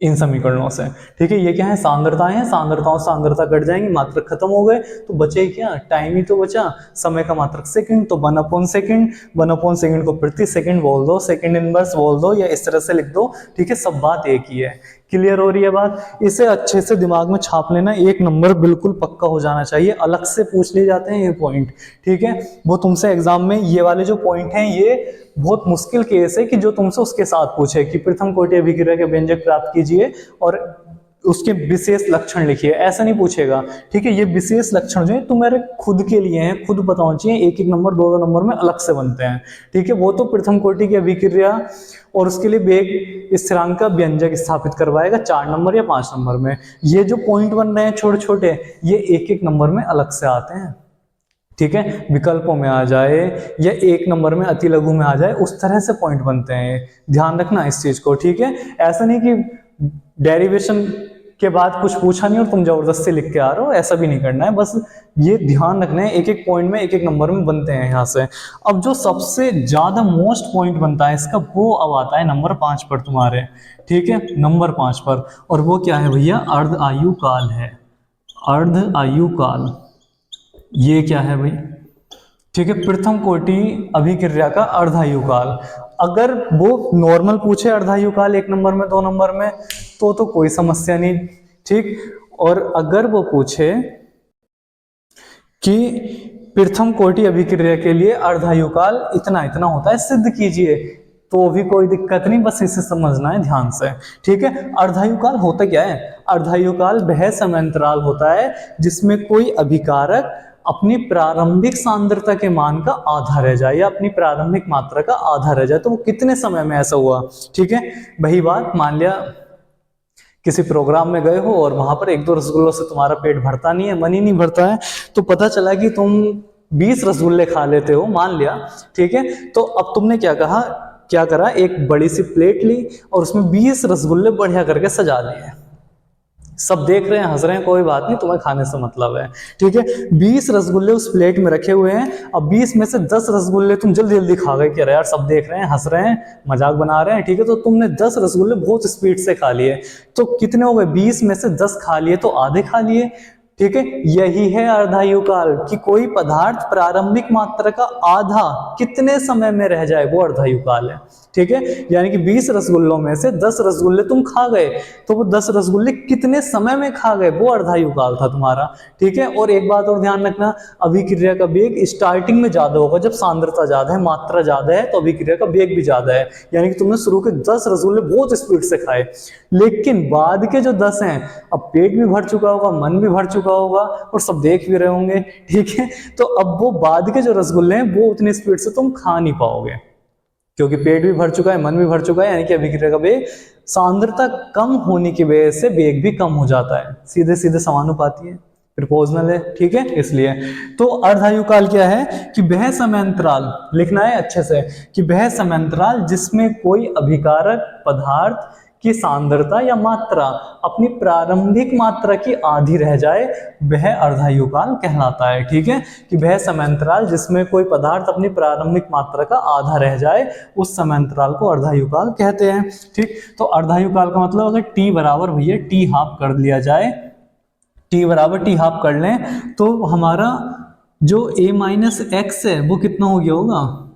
इन समीकरणों से। ठीक है, ये क्या है, सांद्रताएं हैं, सांद्रताओं सांद्रता कट जाएंगी, मात्रक खत्म हो गए, तो बचे क्या, टाइम ही तो बचा, समय का मात्रक सेकंड, तो 1/सेकंड, 1/सेकंड को प्रति सेकंड बोल दो, सेकंड इनवर्स बोल दो, या इस तरह से लिख दो। ठीक है, सब बात एक ही है। क्लियर हो रही है बात? इसे अच्छे से दिमाग में छाप लेना, 1 नंबर बिल्कुल पक्का हो जाना चाहिए। अलग से पूछ लिए जाते हैं ये पॉइंट, ठीक है, वो तुमसे एग्जाम में ये वाले जो पॉइंट हैं, ये बहुत मुश्किल केस है कि जो तुमसे उसके साथ पूछे कि प्रथम कोटि अभिक्रिया के व्यंजक प्राप्त कीजिए और उसके विशेष लक्षण लिखिए, ऐसा नहीं पूछेगा। ठीक है, ये विशेष लक्षण जो है तुम्हारे खुद के लिए हैं, खुद बताओ चाहिए, 1-1 नंबर 2-2 नंबर में अलग से बनते हैं। ठीक है, वो तो प्रथम कोटि की अभिक्रिया और उसके लिए वेग स्थिरांक का व्यंजक स्थापित करवाएगा 4 नंबर या 5 नंबर में। ये जो पॉइंट बन रहे हैं छोटे छोटे, ये 1-1 नंबर में अलग से आते हैं। ठीक है, विकल्पों में आ जाए या 1 नंबर में अति लघु में आ जाए, उस तरह से पॉइंट बनते हैं। ध्यान रखना इस चीज को। ठीक है, ऐसा नहीं कि डेरिवेशन के बाद कुछ पूछा नहीं और तुम जबरदस्ती लिख के आ रहे हो, ऐसा भी नहीं करना है। बस ये ध्यान रखना है, 1-1 पॉइंट में 1-1 नंबर में बनते हैं यहाँ से। अब जो सबसे ज्यादा मोस्ट पॉइंट बनता है इसका, वो अब आता है नंबर 5 पर तुम्हारे। ठीक है, नंबर 5 पर, और वो क्या है भैया, अर्ध आयु काल है। अर्ध आयु काल, ये क्या है भाई, ठीक है, प्रथम कोटि अभिक्रिया का अर्धायुकाल। अगर वो नॉर्मल पूछे अर्धायुकाल 1 नंबर में 2 नंबर में तो कोई समस्या नहीं, ठीक। और अगर वो पूछे कि प्रथम कोटि अभिक्रिया के लिए अर्धायुकाल इतना इतना होता है, सिद्ध कीजिए, तो भी कोई दिक्कत नहीं, बस इसे समझना है ध्यान से, ठीक है। अर्धायुकाल होता क्या है? अर्धायुकाल वह समय अंतराल होता है जिसमें कोई अभिकारक अपनी प्रारंभिक सांद्रता के मान का आधा रह जाए या अपनी प्रारंभिक मात्रा का आधा रह जाए। तो वो कितने समय में ऐसा हुआ, ठीक है। वही बात, मान लिया किसी प्रोग्राम में गए हो और वहां पर 1-2 रसगुल्लों से तुम्हारा पेट भरता नहीं है, मन ही नहीं भरता है, तो पता चला कि तुम 20 रसगुल्ले खा लेते हो, मान लिया, ठीक है। तो अब तुमने क्या करा, एक बड़ी सी प्लेट ली और उसमें 20 रसगुल्ले बढ़िया करके सजा लिए। सब देख रहे हैं, हंस रहे हैं, कोई बात नहीं, तुम्हें खाने से मतलब है, ठीक है। 20 रसगुल्ले उस प्लेट में रखे हुए हैं। अब 20 में से 10 रसगुल्ले तुम जल्दी जल्दी खा गए कि अरे यार सब देख रहे हैं, हंस रहे हैं, मजाक बना रहे हैं, ठीक है। तो तुमने 10 रसगुल्ले बहुत स्पीड से खा लिए। तो कितने हो गए? 20 में से 10 खा लिए तो आधे खा लिए, ठीक है। यही है अर्धायुकाल, कि कोई पदार्थ प्रारंभिक मात्रा का आधा कितने समय में रह जाए, वो अर्धायुकाल है, ठीक है। यानी कि 20 रसगुल्लों में से 10 रसगुल्ले तुम खा गए, तो वो 10 रसगुल्ले कितने समय में खा गए, वो अर्धायुकाल था तुम्हारा, ठीक है। और एक बात और ध्यान रखना, अभिक्रिया का वेग स्टार्टिंग में ज्यादा होगा, जब सांद्रता ज्यादा है, मात्रा ज्यादा है, तो अभिक्रिया का वेग भी ज्यादा है। यानी कि तुमने शुरू के 10 रसगुल्ले बहुत स्पीड से खाए, लेकिन बाद के जो 10 हैं, अब पेट भी भर चुका होगा, मन भी भर चुका होगा और सब देख भी रहे होंगे, ठीक है। तो अब वो बाद के जो रसगुल्ले हैं वो उतनी स्पीड से तुम खा नहीं पाओगे, क्योंकि पेट भी भर चुका है, मन भी भर चुका है। यानी कि अभिक्रिया का वेग, सांद्रता कम होने की वजह से वेग भी कम हो जाता है, सीधे सीधे समानुपाती है, प्रोपोर्शनल है, ठीक है। इसलिए तो अर्धायुकाल क्या है कि वह समय अंतराल, लिखना है अच्छे से, कि वह समय अंतराल जिसमें कोई अभिकारक पदार्थ की सांद्रता या मात्रा अपनी प्रारंभिक मात्रा की आधी रह जाए, वह अर्धायुकाल कहलाता है, ठीक है। कि वह समय अंतराल जिसमें कोई पदार्थ अपनी प्रारंभिक मात्रा का आधा रह जाए, उस समय अंतराल को अर्धायुकाल कहते हैं, ठीक। तो अर्धायुकाल का मतलब अगर टी बराबर भैया टी हाफ कर लिया जाए, टी बराबर टी हाफ कर लें, तो हमारा जो a माइनस एक्स है वो कितना हो गया होगा,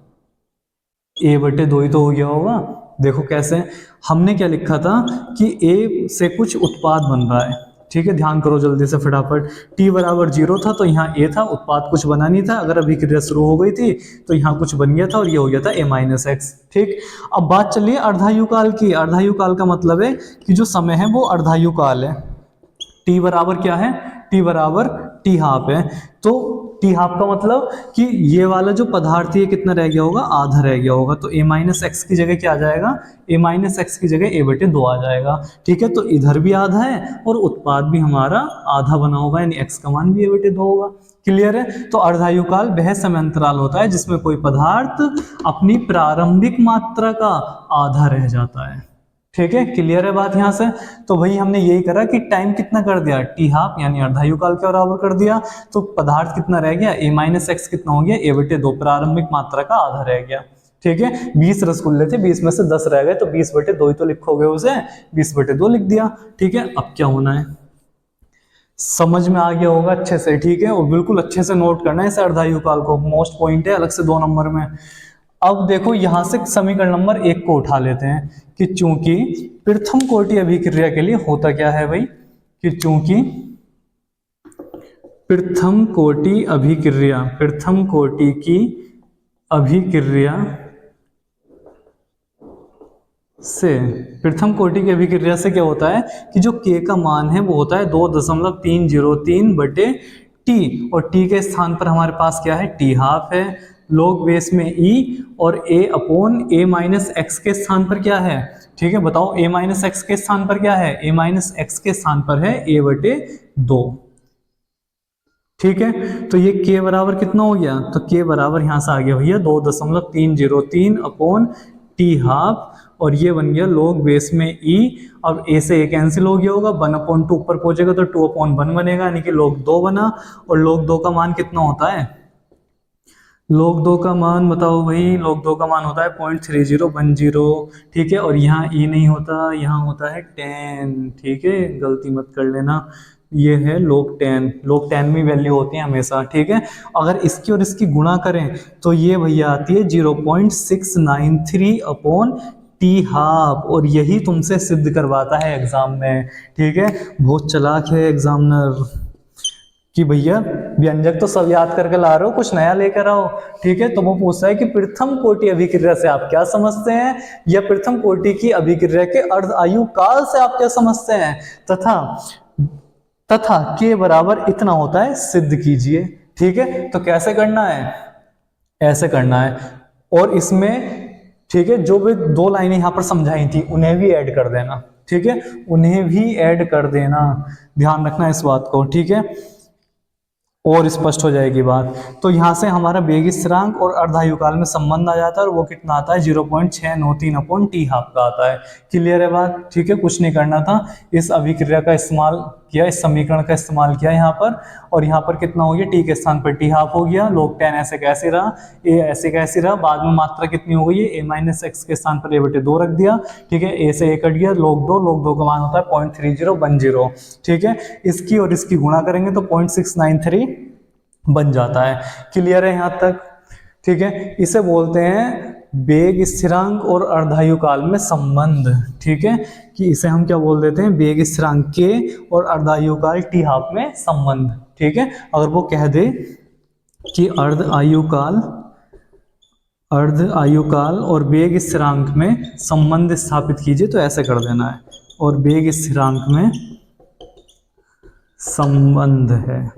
a/2 ही तो हो गया होगा। देखो कैसे, हमने क्या लिखा था कि a से कुछ उत्पाद बन रहा है, ठीक है। ध्यान करो जल्दी से फटाफट, t बराबर 0 था तो यहाँ a था, उत्पाद कुछ बना नहीं था, अगर अभिक्रिया शुरू हो गई थी तो यहाँ कुछ बन गया था और ये हो गया था a माइनस एक्स, ठीक। अब बात चलिए अर्धायुकाल की। अर्धायुकाल का मतलब है कि जो समय है वो अर्धायुकाल है। टी बराबर क्या है, टी बराबर टी हाफ है। तो टी हाफ का मतलब कि ये वाला जो पदार्थ है कितना रह गया होगा, आधा रह गया होगा। तो a माइनस एक्स की जगह क्या आ जाएगा, a माइनस एक्स की जगह a/2 आ जाएगा, ठीक है। तो इधर भी आधा है और उत्पाद भी हमारा आधा बना होगा, यानी x का मान भी a/2 होगा। क्लियर है। तो अर्धायुकाल वह समय अंतराल होता है जिसमें कोई पदार्थ अपनी प्रारंभिक मात्रा का आधा रह जाता है, ठीक है। क्लियर है बात यहाँ से। तो वही हमने यही करा कि टाइम कितना कर दिया, टी हाफ यानी अर्धायुकाल के बराबर कर दिया। तो पदार्थ कितना रह गया, a माइनस एक्स कितना हो गया, a/2, प्रारंभिक मात्रा का आधा रह गया, ठीक है। 20 रसगुल्ले थे, 20 में से 10 रह गए, तो 20/2 ही तो लिखोगे उसे, 20/2 लिख दिया, ठीक है। अब क्या होना है, समझ में आ गया होगा अच्छे से, ठीक है। और बिल्कुल अच्छे से नोट करना है इस अर्धायुकाल को, मोस्ट पॉइंट है, अलग से 2 नंबर में। अब देखो यहां से समीकरण नंबर 1 को उठा लेते हैं कि चूंकि प्रथम कोटि अभिक्रिया के लिए होता क्या है भाई, कि चूंकि प्रथम कोटि अभिक्रिया, प्रथम कोटि की अभिक्रिया से, प्रथम कोटि की अभिक्रिया से क्या होता है कि जो k का मान है वो होता है 2.303/t, और t के स्थान पर हमारे पास क्या है, t हाफ है, log बेस में e, और a/a माइनस एक्स के स्थान पर क्या है, ठीक है। बताओ a माइनस एक्स के स्थान पर क्या है, a माइनस एक्स के स्थान पर है a/2, ठीक है। तो ये k बराबर कितना हो गया, तो k बराबर यहां से आ गया भैया 2.303/t हाफ, और ये बन गया log बेस में e। अब a से a कैंसिल हो गया होगा, 1/2 ऊपर पहुंचेगा तो 2/1 बनेगा, यानी कि log 2 बना। और log 2 का मान कितना होता है, log 2 का मान बताओ भाई, log 2 का मान होता है 0.3010, ठीक है। और यहाँ e नहीं होता, यहाँ होता है 10, ठीक है, गलती मत कर लेना, ये है log 10 में वैल्यू होती है हमेशा, ठीक है। अगर इसकी और इसकी गुणा करें तो ये भैया आती है 0.693 अपॉन टी हाफ, और यही तुमसे सिद्ध करवाता है एग्जाम में, ठीक है। बहुत चालाक है एग्जामिनर कि भैया व्यंजक तो सब याद करके ला रहे हो, कुछ नया लेकर आओ, ठीक है। तो वो पूछता है कि प्रथम कोटि अभिक्रिया से आप क्या समझते हैं, या प्रथम कोटि की अभिक्रिया के अर्ध आयु काल से आप क्या समझते हैं, तथा के बराबर इतना होता है सिद्ध कीजिए, ठीक है। तो कैसे करना है, ऐसे करना है, और इसमें ठीक है जो भी दो लाइनें यहां पर समझाई थी उन्हें भी ऐड कर देना, ठीक है, उन्हें भी ऐड कर देना, ध्यान रखना इस बात को, ठीक है, और स्पष्ट हो जाएगी बात। तो यहाँ से हमारा वेग स्थिरांक और अर्धायुकाल में संबंध आ जाता है, और वो कितना आता है 0.693 अपॉन टी हाफ का आता है। क्लियर है बात, ठीक है, कुछ नहीं करना था, इस अभिक्रिया का इस्तेमाल किया, इस समीकरण का इस्तेमाल किया यहाँ पर, और यहाँ पर कितना हो गया, टी के स्थान पर टी हाफ हो गया, log 10 ऐसे कैसे रहा, ए ऐसे कैसे रहा, बाद में मात्रा कितनी हो गई है, a माइनस एक्स के स्थान पर a/2 रख दिया, ठीक है, a से a कट गया, log 2 का मान होता है 0.3010, ठीक है। इसकी और इसकी गुणा करेंगे तो 0.693 बन जाता है। क्लियर है यहाँ तक, ठीक है। इसे बोलते हैं वेग स्थिरांक और अर्धायुकाल में संबंध, ठीक है, कि इसे हम क्या बोल देते हैं, वेग स्थिरांक के और अर्धायुकाल टी हाफ में संबंध, ठीक है। अगर वो कह दे कि अर्ध आयुकाल और वेग स्थिरांक में संबंध स्थापित कीजिए तो ऐसे कर देना है, और वेग स्थिरांक में संबंध है,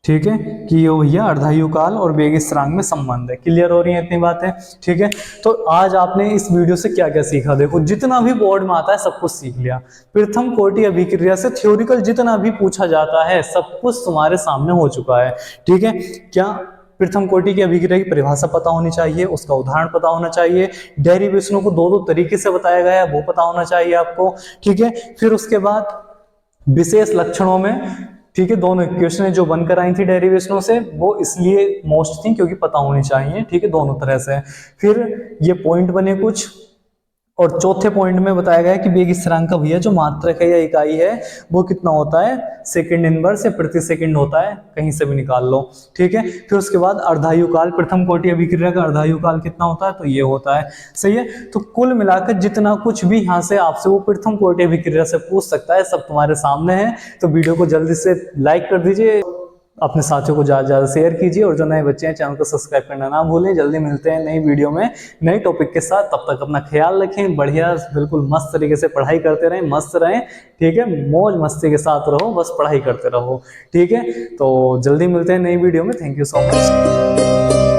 ठीक है, कि ये भैया अर्धायुकाल और वेग स्थिरांक में संबंध है। क्लियर हो रही है इतनी बातें, ठीक है। तो आज आपने इस वीडियो से क्या क्या सीखा, देखो जितना भी बोर्ड में आता है सब कुछ सीख लिया। प्रथम कोटि अभिक्रिया से थ्योरिकल जितना भी पूछा जाता है सब कुछ तुम्हारे सामने हो चुका है, ठीक है। क्या प्रथम कोटि की अभिक्रिया की परिभाषा पता होनी चाहिए, उसका उदाहरण पता होना चाहिए, डेरिवेशनों को दो तरीके से बताया गया है वो पता होना चाहिए आपको, ठीक है। फिर उसके बाद विशेष लक्षणों में, ठीक है, दोनों इक्वेशन जो बनकर आई थी डेरिवेशनों से वो इसलिए मोस्ट थी क्योंकि पता होनी चाहिए, ठीक है, दोनों तरह से। फिर ये पॉइंट बने कुछ, और चौथे पॉइंट में बताया गया है कि वेग स्थिरांक का भैया जो मात्रक है या इकाई है वो कितना होता है, सेकंड इनवर्स या प्रति सेकंड होता है, कहीं से भी निकाल लो, ठीक है। फिर उसके बाद अर्धायुकाल, प्रथम कोटि अभिक्रिया का अर्धायुकाल कितना होता है, तो ये होता है, सही है। तो कुल मिलाकर जितना कुछ भी यहाँ से आपसे वो प्रथम कोटि अभिक्रिया से पूछ सकता है सब तुम्हारे सामने है। तो वीडियो को जल्दी से लाइक कर दीजिए, अपने साथियों को ज़्यादा ज़्यादा शेयर कीजिए, और जो नए बच्चे हैं चैनल को सब्सक्राइब करना ना भूलें। जल्दी मिलते हैं नई वीडियो में नए टॉपिक के साथ, तब तक अपना ख्याल रखें, बढ़िया बिल्कुल मस्त तरीके से पढ़ाई करते रहें, मस्त रहें, ठीक है, मौज मस्ती के साथ रहो, बस पढ़ाई करते रहो, ठीक है। तो जल्दी मिलते हैं नई वीडियो में, थैंक यू सो मच।